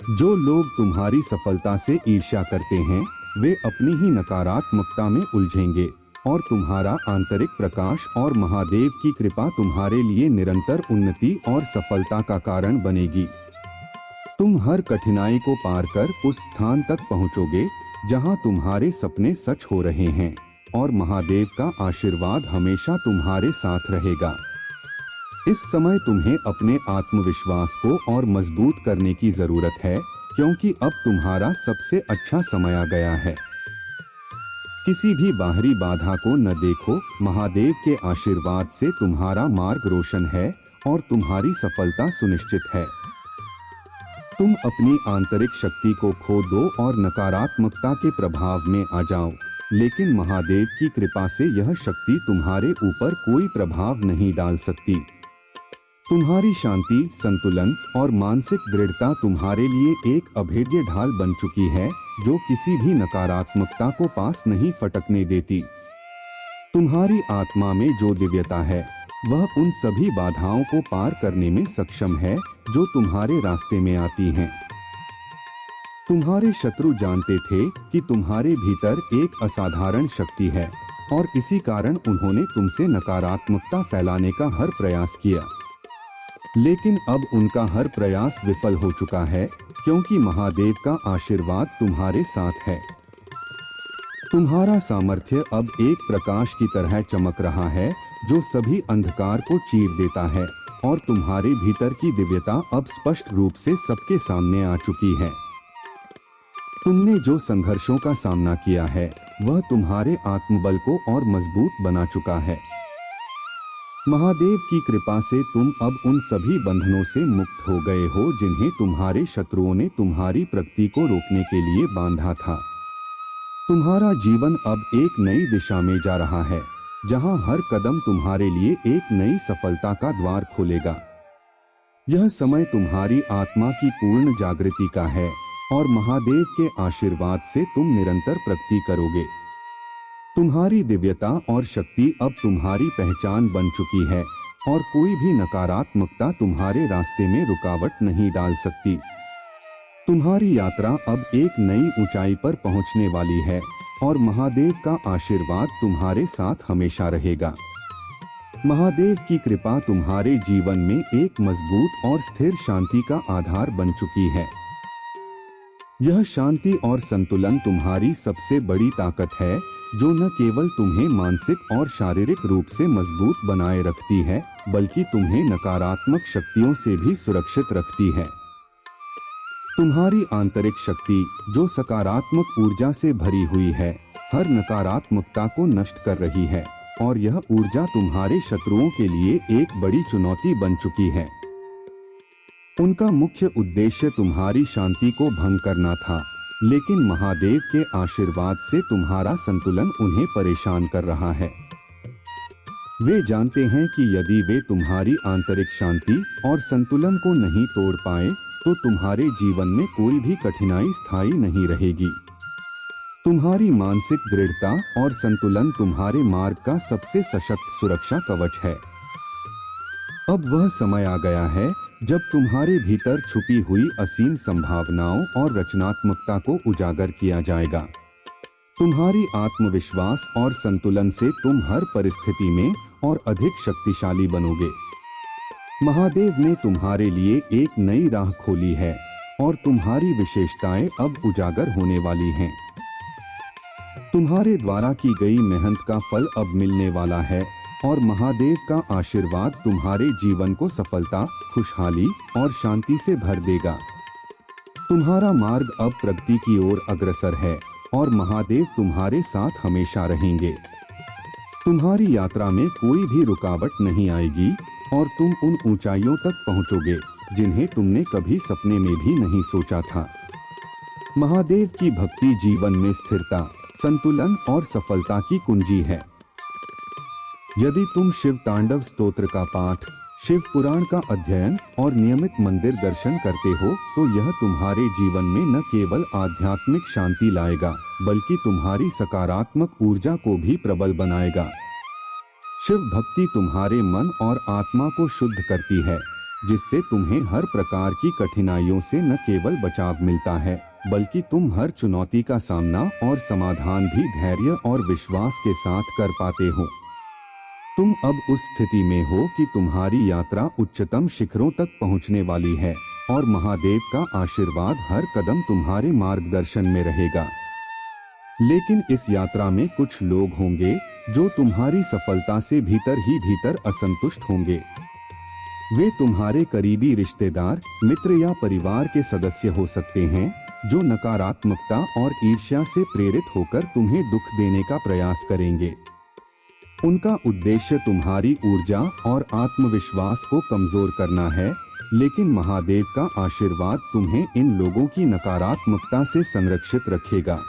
जो लोग तुम्हारी सफलता से ईर्ष्या करते हैं वे अपनी ही नकारात्मकता में उलझेंगे और तुम्हारा आंतरिक प्रकाश और महादेव की कृपा तुम्हारे लिए निरंतर उन्नति और सफलता का कारण बनेगी। तुम हर कठिनाई को पार कर उस स्थान तक पहुंचोगे जहां तुम्हारे सपने सच हो रहे हैं और महादेव का आशीर्वाद हमेशा तुम्हारे साथ रहेगा। इस समय तुम्हें अपने आत्मविश्वास को और मजबूत करने की जरूरत है, क्योंकि अब तुम्हारा सबसे अच्छा समय आ गया है। किसी भी बाहरी बाधा को न देखो, महादेव के आशीर्वाद से तुम्हारा मार्ग रोशन है और तुम्हारी सफलता सुनिश्चित है। तुम अपनी आंतरिक शक्ति को खो दो और नकारात्मकता के प्रभाव में आ जाओ, लेकिन महादेव की कृपा से यह शक्ति तुम्हारे ऊपर कोई प्रभाव नहीं डाल सकती। तुम्हारी शांति, संतुलन और मानसिक दृढ़ता तुम्हारे लिए एक अभेद्य ढाल बन चुकी है, जो किसी भी नकारात्मकता को पास नहीं फटकने देती। तुम्हारी आत्मा में जो दिव्यता है, वह उन सभी बाधाओं को पार करने में सक्षम है जो तुम्हारे रास्ते में आती हैं। तुम्हारे शत्रु जानते थे कि तुम्हारे भीतर एक असाधारण शक्ति है और इसी कारण उन्होंने तुमसे नकारात्मकता फैलाने का हर प्रयास किया। लेकिन अब उनका हर प्रयास विफल हो चुका है, क्योंकि महादेव का आशीर्वाद तुम्हारे साथ है। तुम्हारा सामर्थ्य अब एक प्रकाश की तरह चमक रहा है, जो सभी अंधकार को चीर देता है और तुम्हारे भीतर की दिव्यता अब स्पष्ट रूप से सबके सामने आ चुकी है। तुमने जो संघर्षों का सामना किया है, वह तुम्हारे आत्मबल को और मजबूत बना चुका है। महादेव की कृपा से तुम अब उन सभी बंधनों से मुक्त हो गए हो जिन्हें तुम्हारे शत्रुओं ने तुम्हारी प्रगति को रोकने के लिए बांधा था। तुम्हारा जीवन अब एक नई दिशा में जा रहा है, जहां हर कदम तुम्हारे लिए एक नई सफलता का द्वार खोलेगा। यह समय तुम्हारी आत्मा की पूर्ण जागृति का है और महादेव के आशीर्वाद से तुम निरंतर प्रगति करोगे। तुम्हारी दिव्यता और शक्ति अब तुम्हारी पहचान बन चुकी है और कोई भी नकारात्मकता तुम्हारे रास्ते में रुकावट नहीं डाल सकती। तुम्हारी यात्रा अब एक नई ऊंचाई पर पहुंचने वाली है और महादेव का आशीर्वाद तुम्हारे साथ हमेशा रहेगा। महादेव की कृपा तुम्हारे जीवन में एक मजबूत और स्थिर शांति का आधार बन चुकी है। यह शांति और संतुलन तुम्हारी सबसे बड़ी ताकत है, जो न केवल तुम्हें मानसिक और शारीरिक रूप से मजबूत बनाए रखती है, बल्कि तुम्हें नकारात्मक शक्तियों से भी सुरक्षित रखती है। तुम्हारी आंतरिक शक्ति, जो सकारात्मक ऊर्जा से भरी हुई है, हर नकारात्मकता को नष्ट कर रही है और यह ऊर्जा तुम्हारे शत्रुओं के लिए एक बड़ी चुनौती बन चुकी है। उनका मुख्य उद्देश्य तुम्हारी शांति को भंग करना था, लेकिन महादेव के आशीर्वाद से तुम्हारा संतुलन उन्हें परेशान कर रहा है। वे जानते हैं कि यदि वे तुम्हारी आंतरिक शांति और संतुलन को नहीं तोड़ पाए, तो तुम्हारे जीवन में कोई भी कठिनाई स्थायी नहीं रहेगी। तुम्हारी मानसिक दृढ़ता और संतुलन तुम्हारे मार्ग का सबसे सशक्त सुरक्षा कवच है। अब वह समय आ गया है जब तुम्हारे भीतर छुपी हुई असीम संभावनाओं और रचनात्मकता को उजागर किया जाएगा। तुम्हारी आत्मविश्वास और संतुलन से तुम हर परिस्थिति में और अधिक शक्तिशाली बनोगे। महादेव ने तुम्हारे लिए एक नई राह खोली है और तुम्हारी विशेषताएं अब उजागर होने वाली हैं। तुम्हारे द्वारा की गई मेहनत का फल अब मिलने वाला है और महादेव का आशीर्वाद तुम्हारे जीवन को सफलता, खुशहाली और शांति से भर देगा। तुम्हारा मार्ग अब प्रगति की ओर अग्रसर है और महादेव तुम्हारे साथ हमेशा रहेंगे। तुम्हारी यात्रा में कोई भी रुकावट नहीं आएगी और तुम उन ऊंचाइयों तक पहुंचोगे जिन्हें तुमने कभी सपने में भी नहीं सोचा था। महादेव की भक्ति जीवन में स्थिरता, संतुलन और सफलता की कुंजी है। यदि तुम शिव तांडव स्तोत्र का पाठ, शिव पुराण का अध्ययन और नियमित मंदिर दर्शन करते हो, तो यह तुम्हारे जीवन में न केवल आध्यात्मिक शांति लाएगा, बल्कि तुम्हारी सकारात्मक ऊर्जा को भी प्रबल बनाएगा। शिव भक्ति तुम्हारे मन और आत्मा को शुद्ध करती है, जिससे तुम्हें हर प्रकार की कठिनाइयों से न केवल बचाव मिलता है, बल्कि तुम हर चुनौती का सामना और समाधान भी धैर्य और विश्वास के साथ कर पाते हो। तुम अब उस स्थिति में हो कि तुम्हारी यात्रा उच्चतम शिखरों तक पहुंचने वाली है और महादेव का आशीर्वाद हर कदम तुम्हारे मार्गदर्शन में रहेगा। लेकिन इस यात्रा में कुछ लोग होंगे जो तुम्हारी सफलता से भीतर ही भीतर असंतुष्ट होंगे। वे तुम्हारे करीबी रिश्तेदार, मित्र या परिवार के सदस्य हो सकते हैं जो नकारात्मकता और ईर्ष्या से प्रेरित होकर तुम्हें दुख देने का प्रयास करेंगे। उनका उद्देश्य तुम्हारी ऊर्जा और आत्मविश्वास को कमजोर करना है, लेकिन महादेव का आशीर्वाद तुम्हें इन लोगों की नकारात्मकता से संरक्षित रखेगा।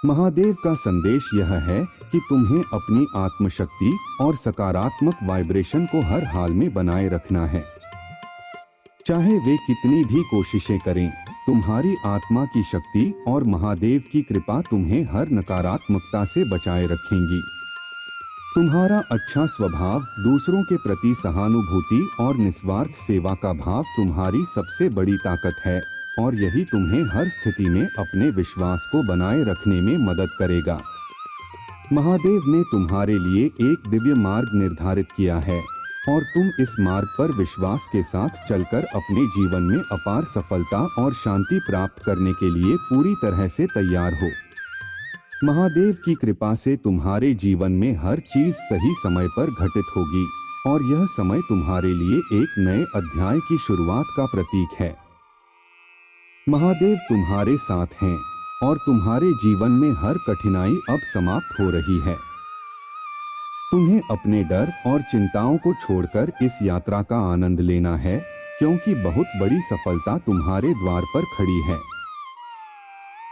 महादेव का संदेश यह है कि तुम्हें अपनी आत्मशक्ति और सकारात्मक वाइब्रेशन को हर हाल में बनाए रखना है। चाहे वे कितनी भी कोशिशें करें, तुम्हारी आत्मा की शक्ति और महादेव की कृपा तुम्हें हर नकारात्मकता से बचाए रखेंगी। तुम्हारा अच्छा स्वभाव, दूसरों के प्रति सहानुभूति और निस्वार्थ सेवा का भाव तुम्हारी सबसे बड़ी ताकत है और यही तुम्हें हर स्थिति में अपने विश्वास को बनाए रखने में मदद करेगा। महादेव ने तुम्हारे लिए एक दिव्य मार्ग निर्धारित किया है और तुम इस मार्ग पर विश्वास के साथ चलकर अपने जीवन में अपार सफलता और शांति प्राप्त करने के लिए पूरी तरह से तैयार हो। महादेव की कृपा से तुम्हारे जीवन में हर चीज सही समय पर घटित होगी और यह समय तुम्हारे लिए एक नए अध्याय की शुरुआत का प्रतीक है। महादेव तुम्हारे साथ हैं और तुम्हारे जीवन में हर कठिनाई अब समाप्त हो रही है। तुम्हें अपने डर और चिंताओं को छोड़कर इस यात्रा का आनंद लेना है, क्योंकि बहुत बड़ी सफलता तुम्हारे द्वार पर खड़ी है।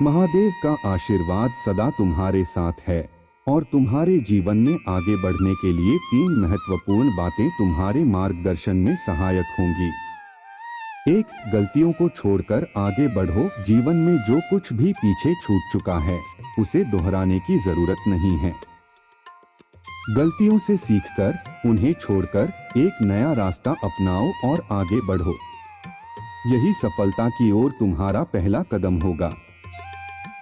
महादेव का आशीर्वाद सदा तुम्हारे साथ है और तुम्हारे जीवन में आगे बढ़ने के लिए 3 महत्वपूर्ण बातें तुम्हारे मार्गदर्शन में सहायक होंगी। 1. गलतियों को छोड़कर आगे बढ़ो। जीवन में जो कुछ भी पीछे छूट चुका है उसे दोहराने की जरूरत नहीं है। गलतियों से सीखकर, उन्हें छोड़कर एक नया रास्ता अपनाओ और आगे बढ़ो। यही सफलता की ओर तुम्हारा पहला कदम होगा।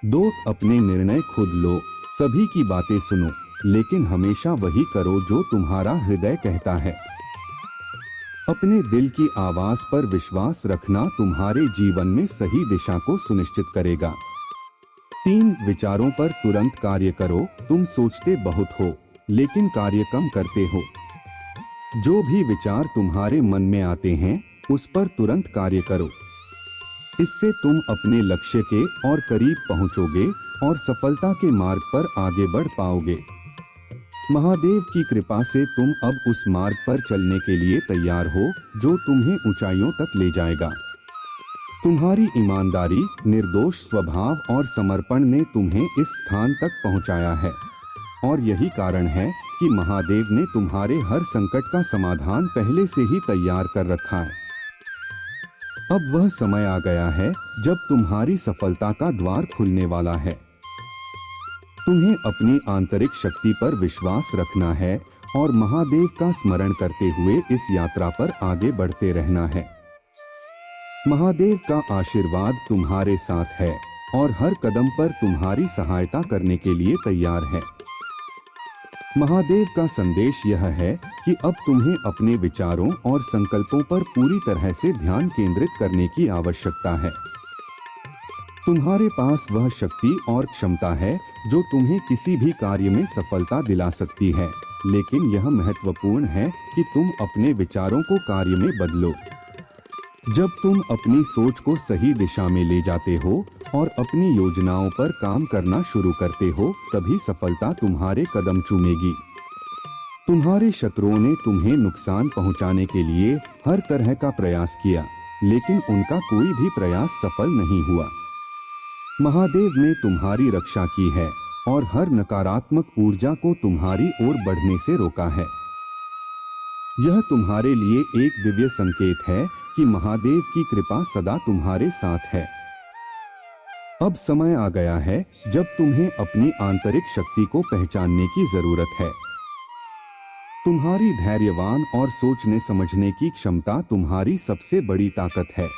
2. अपने निर्णय खुद लो। सभी की बातें सुनो, लेकिन हमेशा वही करो जो तुम्हारा हृदय कहता है। अपने दिल की आवाज पर विश्वास रखना तुम्हारे जीवन में सही दिशा को सुनिश्चित करेगा। 3. विचारों पर तुरंत कार्य करो। तुम सोचते बहुत हो लेकिन कार्य कम करते हो। जो भी विचार तुम्हारे मन में आते हैं उस पर तुरंत कार्य करो। इससे तुम अपने लक्ष्य के और करीब पहुंचोगे और सफलता के मार्ग पर आगे बढ़ पाओगे। महादेव की कृपा से तुम अब उस मार्ग पर चलने के लिए तैयार हो जो तुम्हें ऊंचाइयों तक ले जाएगा। तुम्हारी ईमानदारी, निर्दोष स्वभाव और समर्पण ने तुम्हें इस स्थान तक पहुंचाया है और यही कारण है कि महादेव ने तुम्हारे हर संकट का समाधान पहले से ही तैयार कर रखा है। अब वह समय आ गया है जब तुम्हारी सफलता का द्वार खुलने वाला है। तुम्हें अपनी आंतरिक शक्ति पर विश्वास रखना है और महादेव का स्मरण करते हुए इस यात्रा पर आगे बढ़ते रहना है। महादेव का आशीर्वाद तुम्हारे साथ है और हर कदम पर तुम्हारी सहायता करने के लिए तैयार है। महादेव का संदेश यह है कि अब तुम्हें अपने विचारों और संकल्पों पर पूरी तरह से ध्यान केंद्रित करने की आवश्यकता है। तुम्हारे पास वह शक्ति और क्षमता है जो तुम्हें किसी भी कार्य में सफलता दिला सकती है, लेकिन यह महत्वपूर्ण है कि तुम अपने विचारों को कार्य में बदलो। जब तुम अपनी सोच को सही दिशा में ले जाते हो और अपनी योजनाओं पर काम करना शुरू करते हो, तभी सफलता तुम्हारे कदम चूमेगी। तुम्हारे शत्रुओं ने तुम्हें नुकसान पहुंचाने के लिए हर तरह का प्रयास किया, लेकिन उनका कोई भी प्रयास सफल नहीं हुआ। महादेव ने तुम्हारी रक्षा की है और हर नकारात्मक ऊर्जा को तुम्हारी ओर बढ़ने से रोका है। यह तुम्हारे लिए एक दिव्य संकेत है कि महादेव की कृपा सदा तुम्हारे साथ है। अब समय आ गया है जब तुम्हें अपनी आंतरिक शक्ति को पहचानने की जरूरत है। तुम्हारी धैर्यवान और सोचने समझने की क्षमता तुम्हारी सबसे बड़ी ताकत है।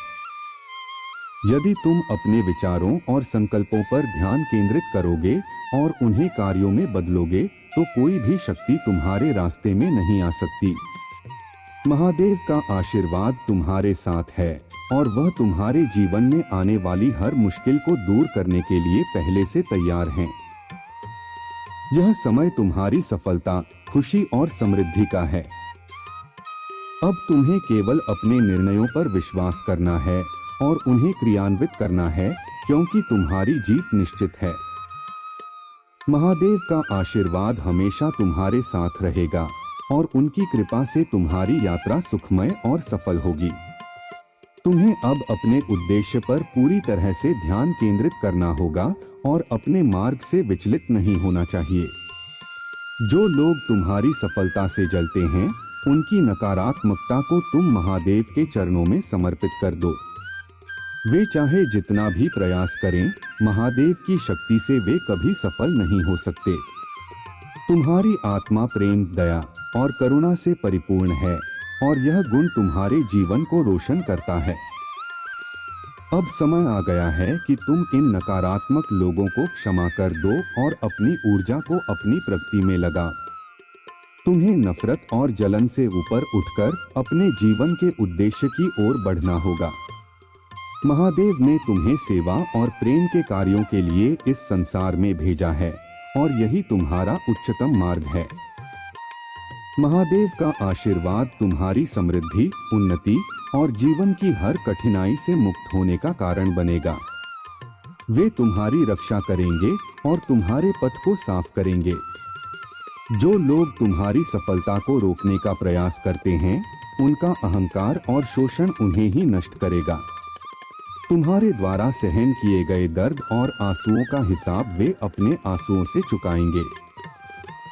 यदि तुम अपने विचारों और संकल्पों पर ध्यान केंद्रित करोगे और उन्हें कार्यों में बदलोगे, तो कोई भी शक्ति तुम्हारे रास्ते में नहीं आ सकती। महादेव का आशीर्वाद तुम्हारे साथ है और वह तुम्हारे जीवन में आने वाली हर मुश्किल को दूर करने के लिए पहले से तैयार हैं। यह समय तुम्हारी सफलता, खुशी और समृद्धि का है। अब तुम्हें केवल अपने निर्णयों पर विश्वास करना है और उन्हें क्रियान्वित करना है, क्योंकि तुम्हारी जीत निश्चित है। महादेव का आशीर्वाद हमेशा तुम्हारे साथ रहेगा और उनकी कृपा से तुम्हारी यात्रा सुखमय और सफल होगी। तुम्हें अब अपने उद्देश्य पर पूरी तरह से ध्यान केंद्रित करना होगा और अपने मार्ग से विचलित नहीं होना चाहिए। जो लोग तुम्हारी सफलता से जलते हैं, उनकी नकारात्मकता को तुम महादेव के चरणों में समर्पित कर दो। वे चाहे जितना भी प्रयास करें, महादेव की शक्ति से वे कभी सफल नहीं हो सकते। तुम्हारी आत्मा प्रेम, दया और करुणा से परिपूर्ण है और यह गुण तुम्हारे जीवन को रोशन करता है। अब समय आ गया है कि तुम इन नकारात्मक लोगों को क्षमा कर दो और अपनी ऊर्जा को अपनी प्रगति में लगा। तुम्हें नफरत और जलन से ऊपर उठकर अपने जीवन के उद्देश्य की ओर बढ़ना होगा। महादेव ने तुम्हें सेवा और प्रेम के कार्यों के लिए इस संसार में भेजा है और यही तुम्हारा उच्चतम मार्ग है। महादेव का आशीर्वाद तुम्हारी समृद्धि, उन्नति और जीवन की हर कठिनाई से मुक्त होने का कारण बनेगा। वे तुम्हारी रक्षा करेंगे और तुम्हारे पथ को साफ करेंगे। जो लोग तुम्हारी सफलता को रोकने का प्रयास करते हैं, उनका अहंकार और शोषण उन्हें ही नष्ट करेगा। तुम्हारे द्वारा सहन किए गए दर्द और आंसुओं का हिसाब वे अपने आंसुओं से चुकाएंगे।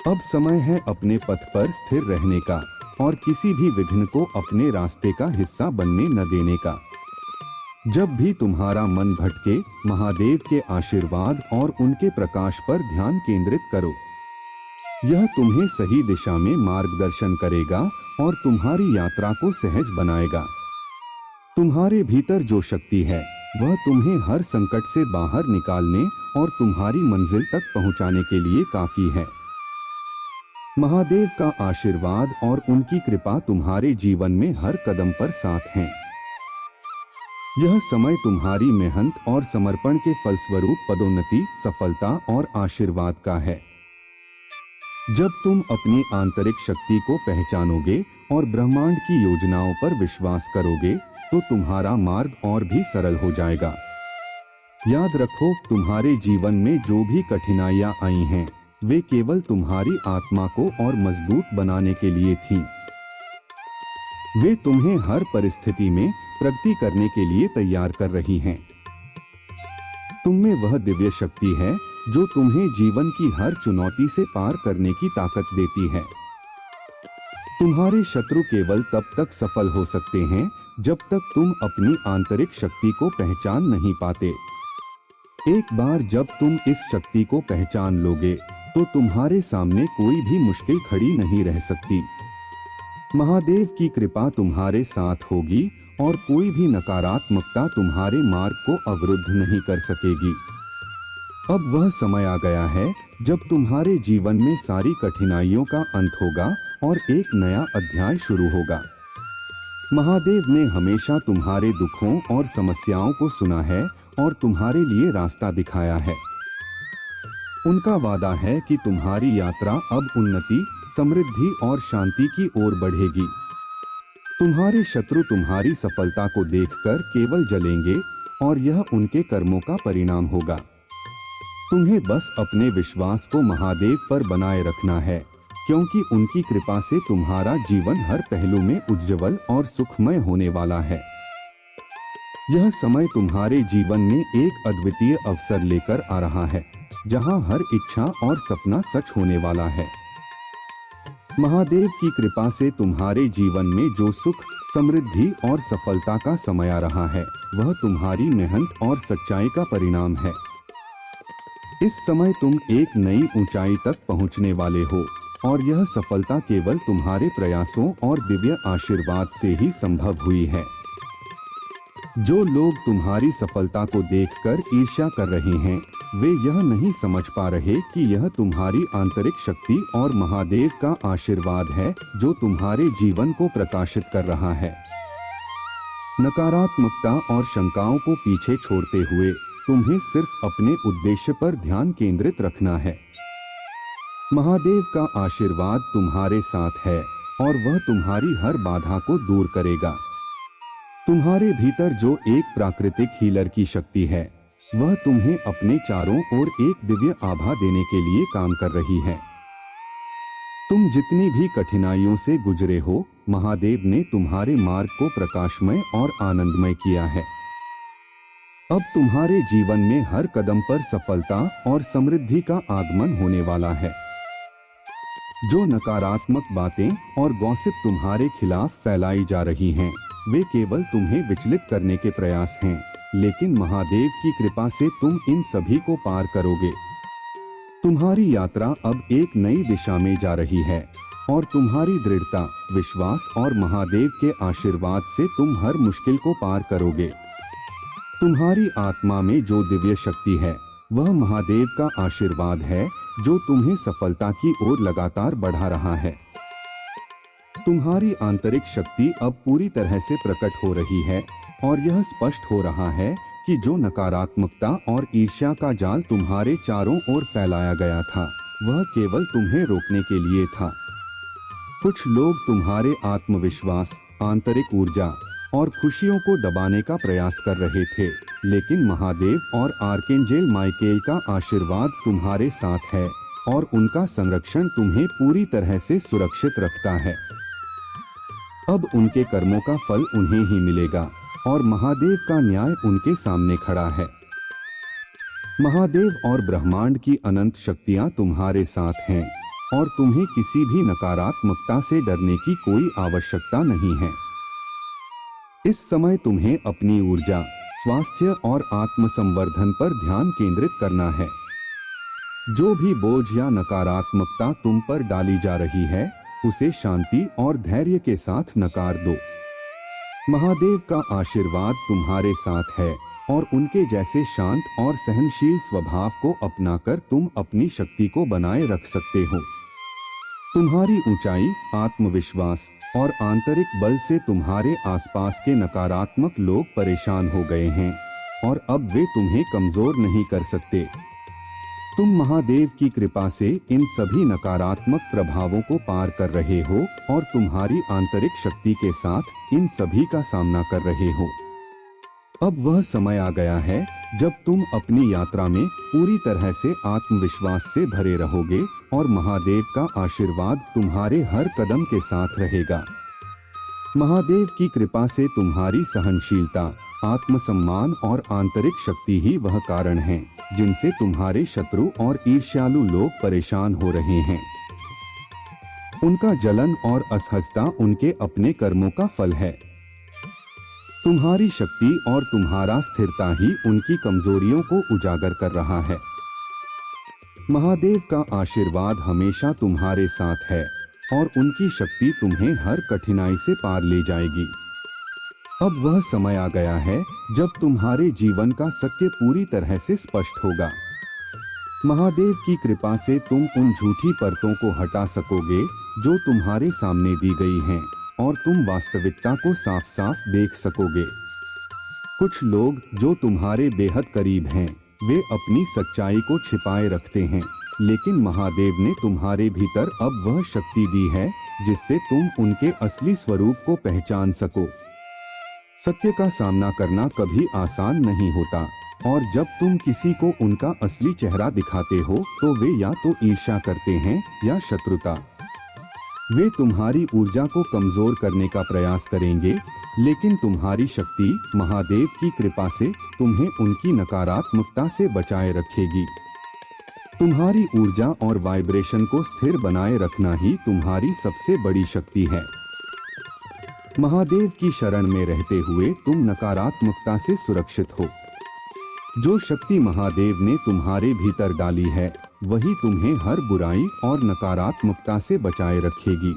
अब समय है अपने पथ पर स्थिर रहने का और किसी भी विघ्न को अपने रास्ते का हिस्सा बनने न देने का। जब भी तुम्हारा मन भटके, महादेव के आशीर्वाद और उनके प्रकाश पर ध्यान केंद्रित करो। यह तुम्हें सही दिशा में मार्गदर्शन करेगा और तुम्हारी यात्रा को सहज बनाएगा। तुम्हारे भीतर जो शक्ति है, वह तुम्हें हर संकट से बाहर निकालने और तुम्हारी मंजिल तक पहुंचाने के लिए काफी है। महादेव का आशीर्वाद और उनकी कृपा तुम्हारे जीवन में हर कदम पर साथ हैं। यह समय तुम्हारी मेहनत और समर्पण के फलस्वरूप पदोन्नति, सफलता और आशीर्वाद का है। जब तुम अपनी आंतरिक शक्ति को पहचानोगे और ब्रह्मांड की योजनाओं पर विश्वास करोगे, तो तुम्हारा मार्ग और भी सरल हो जाएगा। याद रखो, तुम्हारे जीवन में जो भी कठिनाइयां आई हैं, वे केवल तुम्हारी आत्मा को और मजबूत बनाने के लिए थीं। वे तुम्हें हर परिस्थिति में प्रगति करने के लिए तैयार कर रही हैं। तुममें वह दिव्य शक्ति है जो तुम्हें जीवन की हर चुनौती से पार करने की ताकत देती है। तुम्हारे शत्रु केवल तब तक सफल हो सकते हैं जब तक तुम अपनी आंतरिक शक्ति को पहचान नहीं पाते। एक बार जब तुम इस शक्ति को पहचान लोगे, तो तुम्हारे सामने कोई भी मुश्किल खड़ी नहीं रह सकती। महादेव की कृपा तुम्हारे साथ होगी और कोई भी नकारात्मकता तुम्हारे मार्ग को अवरुद्ध नहीं कर सकेगी। अब वह समय आ गया है जब तुम्हारे जीवन में सारी कठिनाइयों का अंत होगा और एक नया अध्याय शुरू होगा। महादेव ने हमेशा तुम्हारे दुखों और समस्याओं को सुना है और तुम्हारे लिए रास्ता दिखाया है। उनका वादा है कि तुम्हारी यात्रा अब उन्नति, समृद्धि और शांति की ओर बढ़ेगी। तुम्हारे शत्रु तुम्हारी सफलता को देखकर केवल जलेंगे और यह उनके कर्मों का परिणाम होगा। तुम्हें बस अपने विश्वास को महादेव पर बनाए रखना है, क्योंकि उनकी कृपा से तुम्हारा जीवन हर पहलू में उज्जवल और सुखमय होने वाला है। यह समय तुम्हारे जीवन में एक अद्वितीय अवसर लेकर आ रहा है, जहां हर इच्छा और सपना सच होने वाला है। महादेव की कृपा से तुम्हारे जीवन में जो सुख, समृद्धि और सफलता का समय आ रहा है, वह तुम्हारी मेहनत और सच्चाई का परिणाम है। इस समय तुम एक नई ऊंचाई तक पहुंचने वाले हो और यह सफलता केवल तुम्हारे प्रयासों और दिव्य आशीर्वाद से ही संभव हुई है। जो लोग तुम्हारी सफलता को देखकर ईर्ष्या कर रहे हैं, वे यह नहीं समझ पा रहे कि यह तुम्हारी आंतरिक शक्ति और महादेव का आशीर्वाद है जो तुम्हारे जीवन को प्रकाशित कर रहा है। नकारात्मकता और शंकाओं को पीछे छोड़ते हुए तुम्हें सिर्फ अपने उद्देश्य पर ध्यान केंद्रित रखना है। महादेव का आशीर्वाद तुम्हारे साथ है और वह तुम्हारी हर बाधा को दूर करेगा। तुम्हारे भीतर जो एक प्राकृतिक हीलर की शक्ति है, वह तुम्हें अपने चारों ओर एक दिव्य आभा देने के लिए काम कर रही है। तुम जितनी भी कठिनाइयों से गुजरे हो, महादेव ने तुम्हारे मार्ग को प्रकाशमय और आनंदमय किया है। अब तुम्हारे जीवन में हर कदम पर सफलता और समृद्धि का आगमन होने वाला है। जो नकारात्मक बातें और गॉसिप तुम्हारे खिलाफ फैलाई जा रही हैं, वे केवल तुम्हें विचलित करने के प्रयास हैं, लेकिन महादेव की कृपा से तुम इन सभी को पार करोगे। तुम्हारी यात्रा अब एक नई दिशा में जा रही है और तुम्हारी दृढ़ता, विश्वास और महादेव के आशीर्वाद से तुम हर मुश्किल को पार करोगे। तुम्हारी आत्मा में जो दिव्य शक्ति है, वह महादेव का आशीर्वाद है जो तुम्हें सफलता की ओर लगातार बढ़ा रहा है। तुम्हारी आंतरिक शक्ति अब पूरी तरह से प्रकट हो रही है और यह स्पष्ट हो रहा है कि जो नकारात्मकता और ईर्ष्या का जाल तुम्हारे चारों ओर फैलाया गया था, वह केवल तुम्हें रोकने के लिए था। कुछ लोग तुम्हारे आत्मविश्वास, आंतरिक ऊर्जा और खुशियों को दबाने का प्रयास कर रहे थे, लेकिन महादेव और आर्कएंजेल माइकेल का आशीर्वाद तुम्हारे साथ है और उनका संरक्षण तुम्हें पूरी तरह से सुरक्षित रखता है। अब उनके कर्मों का फल उन्हें ही मिलेगा और महादेव का न्याय उनके सामने खड़ा है। महादेव और ब्रह्मांड की अनंत शक्तियां तुम्हारे साथ हैं और तुम्हें किसी भी नकारात्मकता से डरने की कोई आवश्यकता नहीं है। इस समय तुम्हें अपनी ऊर्जा, स्वास्थ्य और आत्मसंवर्धन पर ध्यान केंद्रित करना है। जो भी बोझ या नकारात्मकता तुम पर डाली जा रही है, उसे शांति और धैर्य के साथ नकार दो। महादेव का आशीर्वाद तुम्हारे साथ है और उनके जैसे शांत और सहनशील स्वभाव को अपनाकर तुम अपनी शक्ति को बनाए रख सकते हो। तुम्हारी ऊंचाई, आत्मविश्वास और आंतरिक बल से तुम्हारे आसपास के नकारात्मक लोग परेशान हो गए हैं और अब वे तुम्हें कमजोर नहीं कर सकते। तुम महादेव की कृपा से इन सभी नकारात्मक प्रभावों को पार कर रहे हो और तुम्हारी आंतरिक शक्ति के साथ इन सभी का सामना कर रहे हो। अब वह समय आ गया है जब तुम अपनी यात्रा में पूरी तरह से आत्मविश्वास से भरे रहोगे और महादेव का आशीर्वाद तुम्हारे हर कदम के साथ रहेगा। महादेव की कृपा से तुम्हारी सहनशीलता, आत्मसम्मान और आंतरिक शक्ति ही वह कारण है जिनसे तुम्हारे शत्रु और ईर्ष्यालु लोग परेशान हो रहे हैं। उनका जलन और असहजता उनके अपने कर्मों का फल है। तुम्हारी शक्ति और तुम्हारा स्थिरता ही उनकी कमजोरियों को उजागर कर रहा है। महादेव का आशीर्वाद हमेशा तुम्हारे साथ है और उनकी शक्ति तुम्हें हर कठिनाई से पार ले जाएगी। अब वह समय आ गया है जब तुम्हारे जीवन का सत्य पूरी तरह से स्पष्ट होगा। महादेव की कृपा से तुम उन झूठी परतों को हटा सकोगे जो तुम्हारे सामने दी गई हैं और तुम वास्तविकता को साफ साफ देख सकोगे। कुछ लोग जो तुम्हारे बेहद करीब हैं, वे अपनी सच्चाई को छिपाए रखते हैं, लेकिन महादेव ने तुम्हारे भीतर अब वह शक्ति दी है जिससे तुम उनके असली स्वरूप को पहचान सको। सत्य का सामना करना कभी आसान नहीं होता और जब तुम किसी को उनका असली चेहरा दिखाते हो तो वे या तो ईर्ष्या करते हैं या शत्रुता। वे तुम्हारी ऊर्जा को कमजोर करने का प्रयास करेंगे, लेकिन तुम्हारी शक्ति महादेव की कृपा से तुम्हें उनकी नकारात्मकता से बचाए रखेगी। तुम्हारी ऊर्जा और वाइब्रेशन को स्थिर बनाए रखना ही तुम्हारी सबसे बड़ी शक्ति है। महादेव की शरण में रहते हुए तुम नकारात्मकता से सुरक्षित हो। जो शक्ति महादेव ने तुम्हारे भीतर डाली है, वही तुम्हें हर बुराई और नकारात्मकता से बचाए रखेगी।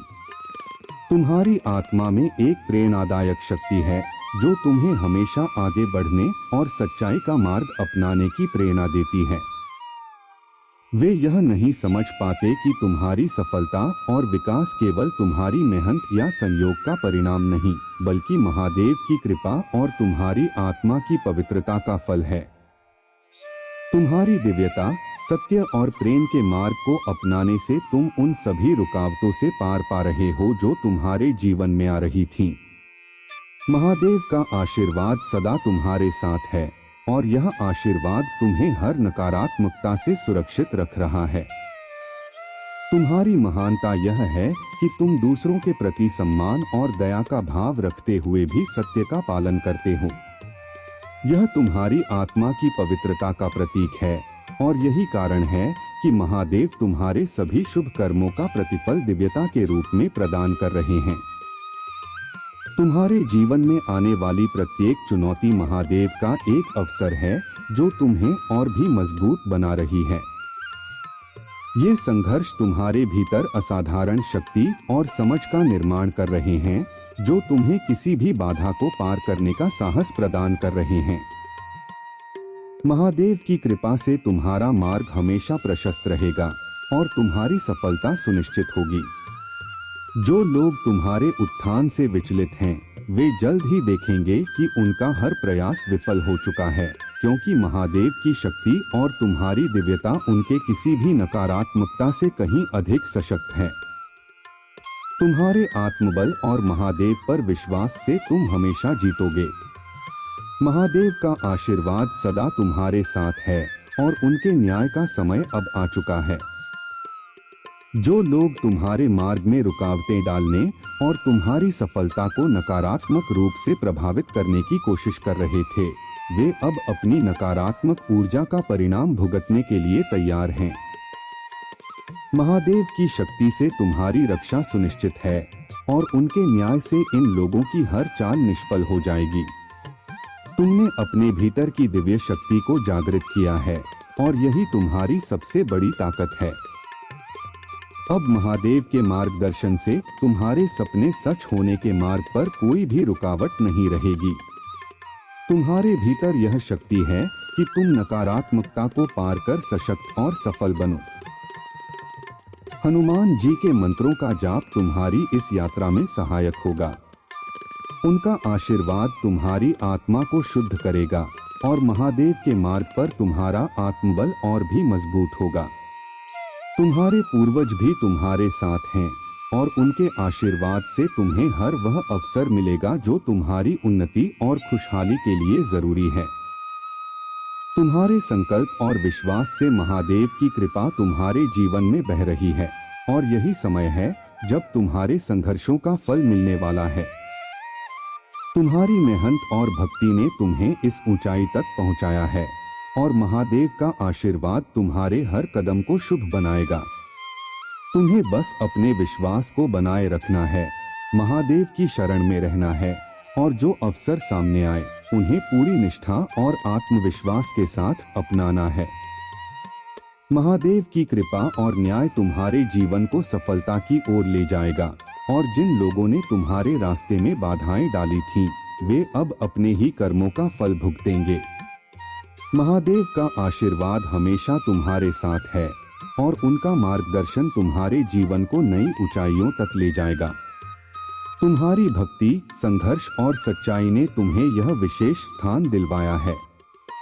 तुम्हारी आत्मा में एक प्रेरणादायक शक्ति है जो तुम्हें हमेशा आगे बढ़ने और सच्चाई का मार्ग अपनाने की प्रेरणा देती है। वे यह नहीं समझ पाते कि तुम्हारी सफलता और विकास केवल तुम्हारी मेहनत या संयोग का परिणाम नहीं, बल्कि महादेव की कृपा और तुम्हारी आत्मा की पवित्रता का फल है। तुम्हारी दिव्यता, सत्य और प्रेम के मार्ग को अपनाने से तुम उन सभी रुकावटों से पार पा रहे हो जो तुम्हारे जीवन में आ रही थीं। महादेव का आशीर्वाद सदा तुम्हारे साथ है और यह आशीर्वाद तुम्हें हर नकारात्मकता से सुरक्षित रख रहा है। तुम्हारी महानता यह है कि तुम दूसरों के प्रति सम्मान और दया का भाव रखते हुए भी सत्य का पालन करते हो। यह तुम्हारी आत्मा की पवित्रता का प्रतीक है और यही कारण है कि महादेव तुम्हारे सभी शुभ कर्मों का प्रतिफल दिव्यता के रूप में प्रदान कर रहे हैं। तुम्हारे जीवन में आने वाली प्रत्येक चुनौती महादेव का एक अवसर है जो तुम्हें और भी मजबूत बना रही है। ये संघर्ष तुम्हारे भीतर असाधारण शक्ति और समझ का निर्माण कर रहे हैं जो तुम्हें किसी भी बाधा को पार करने का साहस प्रदान कर रहे हैं। महादेव की कृपा से तुम्हारा मार्ग हमेशा प्रशस्त रहेगा और तुम्हारी सफलता सुनिश्चित होगी। जो लोग तुम्हारे उत्थान से विचलित हैं, वे जल्द ही देखेंगे कि उनका हर प्रयास विफल हो चुका है, क्योंकि महादेव की शक्ति और तुम्हारी दिव्यता उनके किसी भी नकारात्मकता से कहीं अधिक सशक्त है। तुम्हारे आत्मबल और महादेव पर विश्वास से तुम हमेशा जीतोगे। महादेव का आशीर्वाद सदा तुम्हारे साथ है और उनके न्याय का समय अब आ चुका है। जो लोग तुम्हारे मार्ग में रुकावटें डालने और तुम्हारी सफलता को नकारात्मक रूप से प्रभावित करने की कोशिश कर रहे थे, वे अब अपनी नकारात्मक ऊर्जा का परिणाम भुगतने के लिए तैयार हैं। महादेव की शक्ति से तुम्हारी रक्षा सुनिश्चित है और उनके न्याय से इन लोगों की हर चाल निष्फल हो जाएगी। तुमने अपने भीतर की दिव्य शक्ति को जागृत किया है और यही तुम्हारी सबसे बड़ी ताकत है। अब महादेव के मार्गदर्शन से तुम्हारे सपने सच होने के मार्ग पर कोई भी रुकावट नहीं रहेगी। तुम्हारे भीतर यह शक्ति है कि तुम नकारात्मकता को पार कर सशक्त और सफल बनो। हनुमान जी के मंत्रों का जाप तुम्हारी इस यात्रा में सहायक होगा। उनका आशीर्वाद तुम्हारी आत्मा को शुद्ध करेगा और महादेव के मार्ग पर तुम्हारा आत्मबल और भी मजबूत होगा। तुम्हारे पूर्वज भी तुम्हारे साथ हैं और उनके आशीर्वाद से तुम्हें हर वह अवसर मिलेगा जो तुम्हारी उन्नति और खुशहाली के लिए जरूरी है। तुम्हारे संकल्प और विश्वास से महादेव की कृपा तुम्हारे जीवन में बह रही है और यही समय है जब तुम्हारे संघर्षों का फल मिलने वाला है। तुम्हारी मेहनत और भक्ति ने तुम्हें इस ऊंचाई तक पहुंचाया है और महादेव का आशीर्वाद तुम्हारे हर कदम को शुभ बनाएगा। तुम्हें बस अपने विश्वास को बनाए रखना है, महादेव की शरण में रहना है और जो अवसर सामने आए उन्हें पूरी निष्ठा और आत्मविश्वास के साथ अपनाना है। महादेव की कृपा और न्याय तुम्हारे जीवन को सफलता की ओर ले जाएगा और जिन लोगों ने तुम्हारे रास्ते में बाधाएं डाली थीं, वे अब अपने ही कर्मों का फल भुगतेंगे। महादेव का आशीर्वाद हमेशा तुम्हारे साथ है और उनका मार्गदर्शन तुम्हारे जीवन को नई ऊंचाइयों तक ले जाएगा। तुम्हारी भक्ति, संघर्ष और सच्चाई ने तुम्हें यह विशेष स्थान दिलवाया है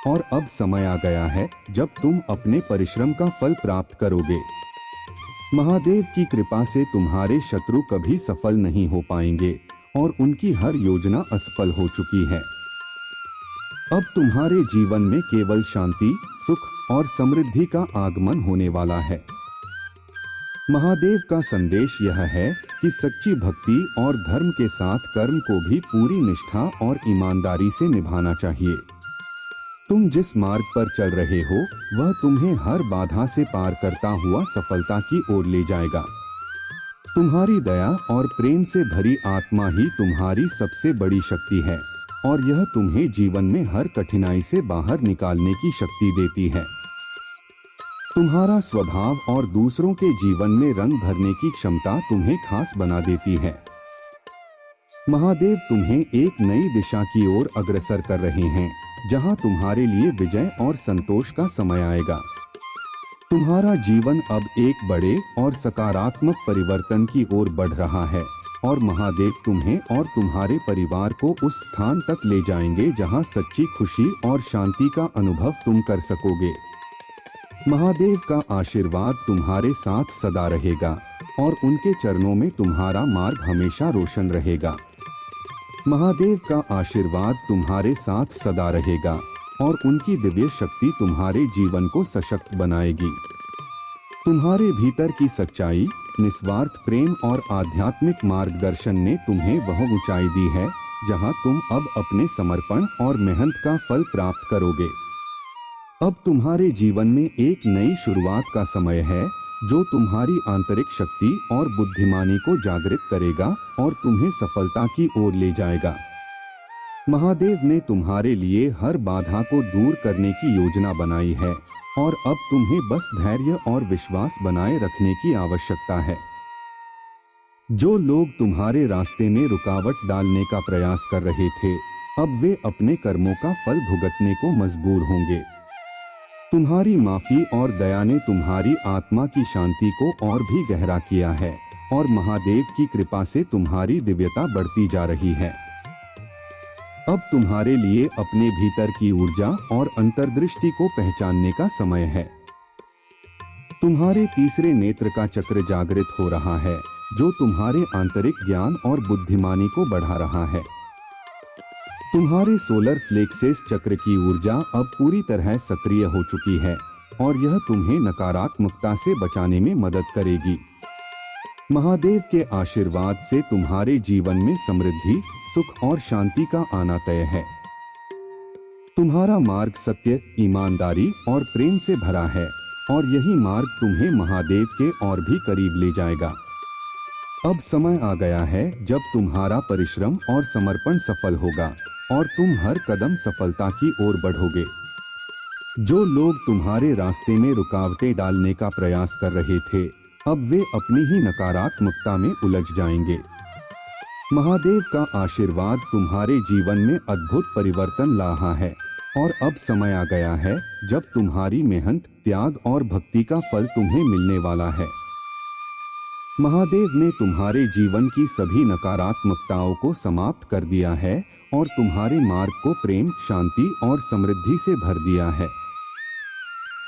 और अब समय आ गया है जब तुम अपने परिश्रम का फल प्राप्त करोगे। महादेव की कृपा से तुम्हारे शत्रु कभी सफल नहीं हो पाएंगे और उनकी हर योजना असफल हो चुकी है। अब तुम्हारे जीवन में केवल शांति, सुख और समृद्धि का आगमन होने वाला है। महादेव का संदेश यह है कि सच्ची भक्ति और धर्म के साथ कर्म को भी पूरी निष्ठा और ईमानदारी से निभाना चाहिए। तुम जिस मार्ग पर चल रहे हो वह तुम्हें हर बाधा से पार करता हुआ सफलता की ओर ले जाएगा। तुम्हारी दया और प्रेम से भरी आत्मा ही तुम्हारी सबसे बड़ी शक्ति है और यह तुम्हें जीवन में हर कठिनाई से बाहर निकालने की शक्ति देती है। तुम्हारा स्वभाव और दूसरों के जीवन में रंग भरने की क्षमता तुम्हें खास बना देती है। महादेव तुम्हें एक नई दिशा की ओर अग्रसर कर रहे हैं, जहां तुम्हारे लिए विजय और संतोष का समय आएगा। तुम्हारा जीवन अब एक बड़े और सकारात्मक परिवर्तन की ओर बढ़ रहा है और महादेव तुम्हें और तुम्हारे परिवार को उस स्थान तक ले जाएंगे जहां सच्ची खुशी और शांति का अनुभव तुम कर सकोगे। महादेव का आशीर्वाद तुम्हारे साथ सदा रहेगा और उनके चरणों में तुम्हारा मार्ग हमेशा रोशन रहेगा। महादेव का आशीर्वाद तुम्हारे साथ सदा रहेगा और उनकी दिव्य शक्ति तुम्हारे जीवन को सशक्त बनाएगी। तुम्हारे भीतर की सच्चाई, निस्वार्थ प्रेम और आध्यात्मिक मार्गदर्शन ने तुम्हें वह ऊंचाई दी है जहां तुम अब अपने समर्पण और मेहनत का फल प्राप्त करोगे। अब तुम्हारे जीवन में एक नई शुरुआत का समय है जो तुम्हारी आंतरिक शक्ति और बुद्धिमानी को जागृत करेगा और तुम्हें सफलता की ओर ले जाएगा। महादेव ने तुम्हारे लिए हर बाधा को दूर करने की योजना बनाई है और अब तुम्हें बस धैर्य और विश्वास बनाए रखने की आवश्यकता है। जो लोग तुम्हारे रास्ते में रुकावट डालने का प्रयास कर रहे थे, अब वे अपने कर्मों का फल भुगतने को मजबूर होंगे। तुम्हारी माफी और दया ने तुम्हारी आत्मा की शांति को और भी गहरा किया है और महादेव की कृपा से तुम्हारी दिव्यता बढ़ती जा रही है। अब तुम्हारे लिए अपने भीतर की ऊर्जा और अंतर्दृष्टि को पहचानने का समय है। तुम्हारे तीसरे नेत्र का चक्र जागृत हो रहा है जो तुम्हारे आंतरिक ज्ञान और बुद्धिमानी को बढ़ा रहा है। तुम्हारे सोलर प्लेक्सस चक्र की ऊर्जा अब पूरी तरह सक्रिय हो चुकी है और यह तुम्हें नकारात्मकता से बचाने में मदद करेगी। महादेव के आशीर्वाद से तुम्हारे जीवन में समृद्धि, सुख और शांति का आना तय है। तुम्हारा मार्ग सत्य, ईमानदारी और प्रेम से भरा है और यही मार्ग तुम्हें महादेव के और भी करीब ले जाएगा। अब समय आ गया है जब तुम्हारा परिश्रम और समर्पण सफल होगा और तुम हर कदम सफलता की ओर बढ़ोगे। जो लोग तुम्हारे रास्ते में रुकावटें डालने का प्रयास कर रहे थे, अब वे अपनी ही नकारात्मकता में उलझ जाएंगे। महादेव का आशीर्वाद तुम्हारे जीवन में अद्भुत परिवर्तन ला रहा है और अब समय आ गया है जब तुम्हारी मेहनत, त्याग और भक्ति का फल तुम्हें मिलने वाला है। महादेव ने तुम्हारे जीवन की सभी नकारात्मकताओं को समाप्त कर दिया है और तुम्हारे मार्ग को प्रेम, शांति और समृद्धि से भर दिया है।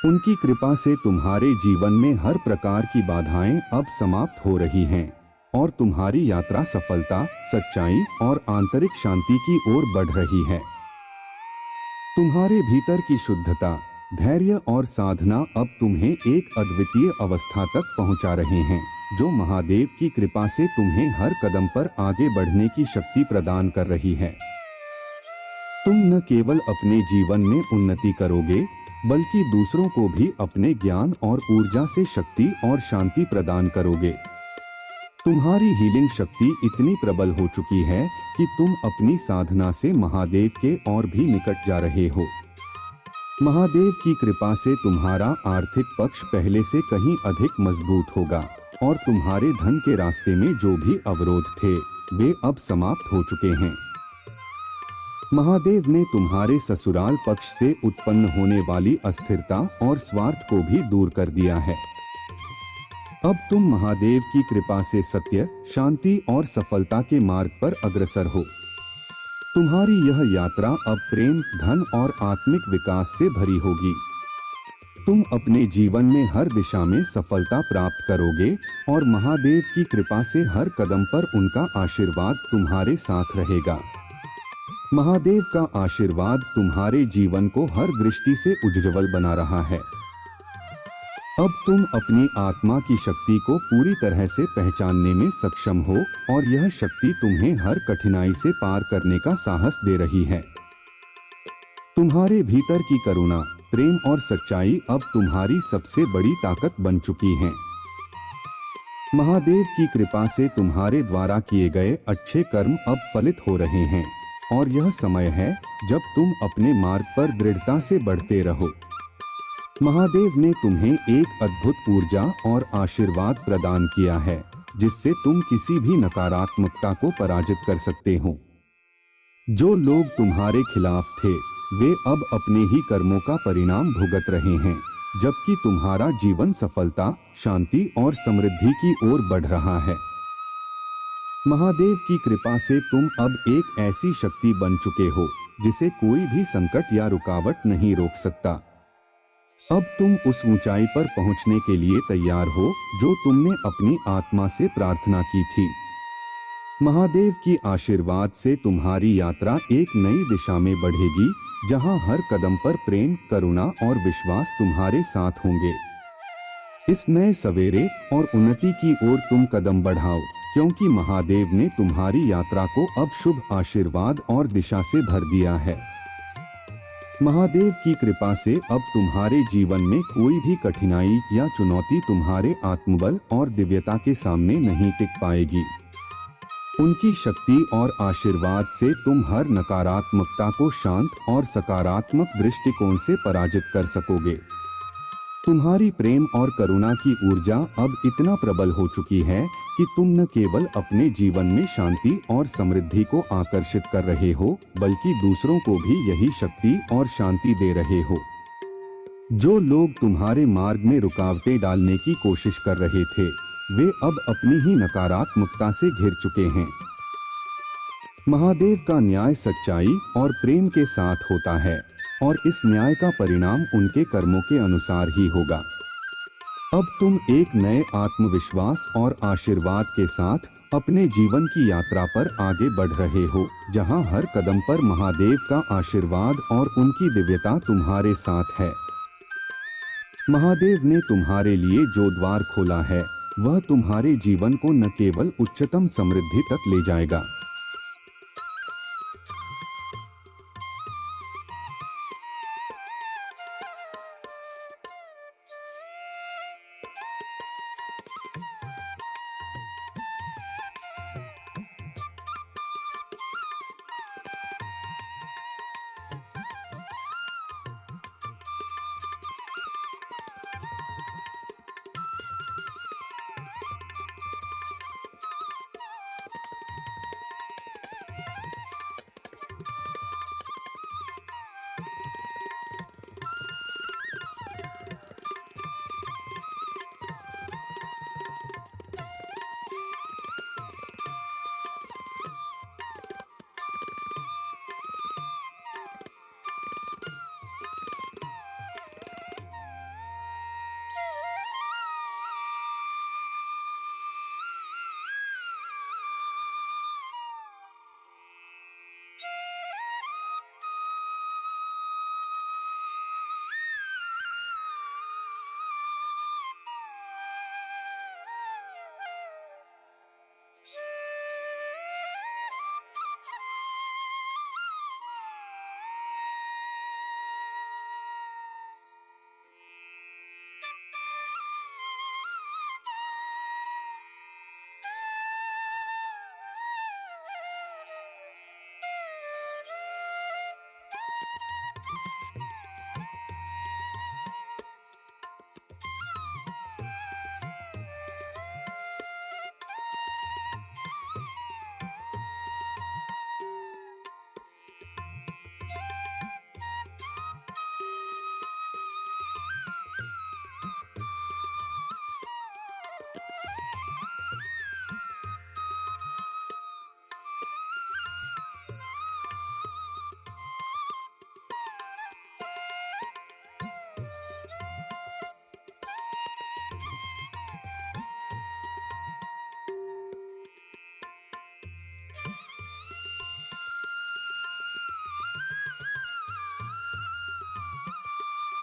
उनकी कृपा से तुम्हारे जीवन में हर प्रकार की बाधाएं अब समाप्त हो रही हैं और तुम्हारी यात्रा सफलता, सच्चाई और आंतरिक शांति की ओर बढ़ रही है। तुम्हारे भीतर की शुद्धता, धैर्य और साधना अब तुम्हें एक अद्वितीय अवस्था तक पहुंचा रहे हैं जो महादेव की कृपा से तुम्हें हर कदम पर आगे बढ़ने की शक्ति प्रदान कर रही है। तुम न केवल अपने जीवन में उन्नति करोगे बल्कि दूसरों को भी अपने ज्ञान और ऊर्जा से शक्ति और शांति प्रदान करोगे। तुम्हारी हीलिंग शक्ति इतनी प्रबल हो चुकी है कि तुम अपनी साधना से महादेव के और भी निकट जा रहे हो। महादेव की कृपा से तुम्हारा आर्थिक पक्ष पहले से कहीं अधिक मजबूत होगा और तुम्हारे धन के रास्ते में जो भी अवरोध थे वे अब समाप्त हो चुके हैं। महादेव ने तुम्हारे ससुराल पक्ष से उत्पन्न होने वाली अस्थिरता और स्वार्थ को भी दूर कर दिया है। अब तुम महादेव की कृपा से सत्य, शांति और सफलता के मार्ग पर अग्रसर हो। तुम्हारी यह यात्रा अब प्रेम, धन और आत्मिक विकास से भरी होगी। तुम अपने जीवन में हर दिशा में सफलता प्राप्त करोगे और महादेव की कृपा से हर कदम पर उनका आशीर्वाद तुम्हारे साथ रहेगा। महादेव का आशीर्वाद तुम्हारे जीवन को हर दृष्टि से उज्ज्वल बना रहा है। अब तुम अपनी आत्मा की शक्ति को पूरी तरह से पहचानने में सक्षम हो और यह शक्ति तुम्हें हर कठिनाई से पार करने का साहस दे रही है। तुम्हारे भीतर की करुणा, प्रेम और सच्चाई अब तुम्हारी सबसे बड़ी ताकत बन चुकी हैं। महादेव की कृपा से तुम्हारे द्वारा किए गए अच्छे कर्म अब फलित हो रहे हैं और यह समय है जब तुम अपने मार्ग पर दृढ़ता से बढ़ते रहो। महादेव ने तुम्हें एक अद्भुत ऊर्जा और आशीर्वाद प्रदान किया है जिससे तुम किसी भी नकारात्मकता को पराजित कर सकते हो। जो लोग तुम्हारे खिलाफ थे वे अब अपने ही कर्मों का परिणाम भुगत रहे हैं जबकि तुम्हारा जीवन सफलता, शांति और समृद्धि की ओर बढ़ रहा है। महादेव की कृपा से तुम अब एक ऐसी शक्ति बन चुके हो जिसे कोई भी संकट या रुकावट नहीं रोक सकता। अब तुम उस ऊंचाई पर पहुंचने के लिए तैयार हो जो तुमने अपनी आत्मा से प्रार्थना की थी। महादेव की आशीर्वाद से तुम्हारी यात्रा एक नई दिशा में बढ़ेगी, जहां हर कदम पर प्रेम, करुणा और विश्वास तुम्हारे साथ होंगे। इस नए सवेरे और उन्नति की ओर तुम कदम बढ़ाओ, क्योंकि महादेव ने तुम्हारी यात्रा को अब शुभ आशीर्वाद और दिशा से भर दिया है। महादेव की कृपा से अब तुम्हारे जीवन में कोई भी कठिनाई या चुनौती तुम्हारे आत्मबल और दिव्यता के सामने नहीं टिक पाएगी। उनकी शक्ति और आशीर्वाद से तुम हर नकारात्मकता को शांत और सकारात्मक दृष्टिकोण से पराजित कर सकोगे। तुम्हारी प्रेम और करुणा की ऊर्जा अब इतना प्रबल हो चुकी है कि तुम न केवल अपने जीवन में शांति और समृद्धि को आकर्षित कर रहे हो, बल्कि दूसरों को भी यही शक्ति और शांति दे रहे हो। जो लोग तुम्हारे मार्ग में रुकावटें डालने की कोशिश कर रहे थे, वे अब अपनी ही नकारात्मकता से घिर चुके हैं। महादेव का न्याय सच्चाई और प्रेम के साथ होता है, और इस न्याय का परिणाम उनके कर्मों के अनुसार ही होगा। अब तुम एक नए आत्मविश्वास और आशीर्वाद के साथ अपने जीवन की यात्रा पर आगे बढ़ रहे हो, जहां हर कदम पर महादेव का आशीर्वाद और उनकी दिव्यता तुम्हारे साथ है। महादेव ने तुम्हारे लिए जो द्वार खोला है, वह तुम्हारे जीवन को न केवल उच्चतम समृद्धि तक ले जाएगा,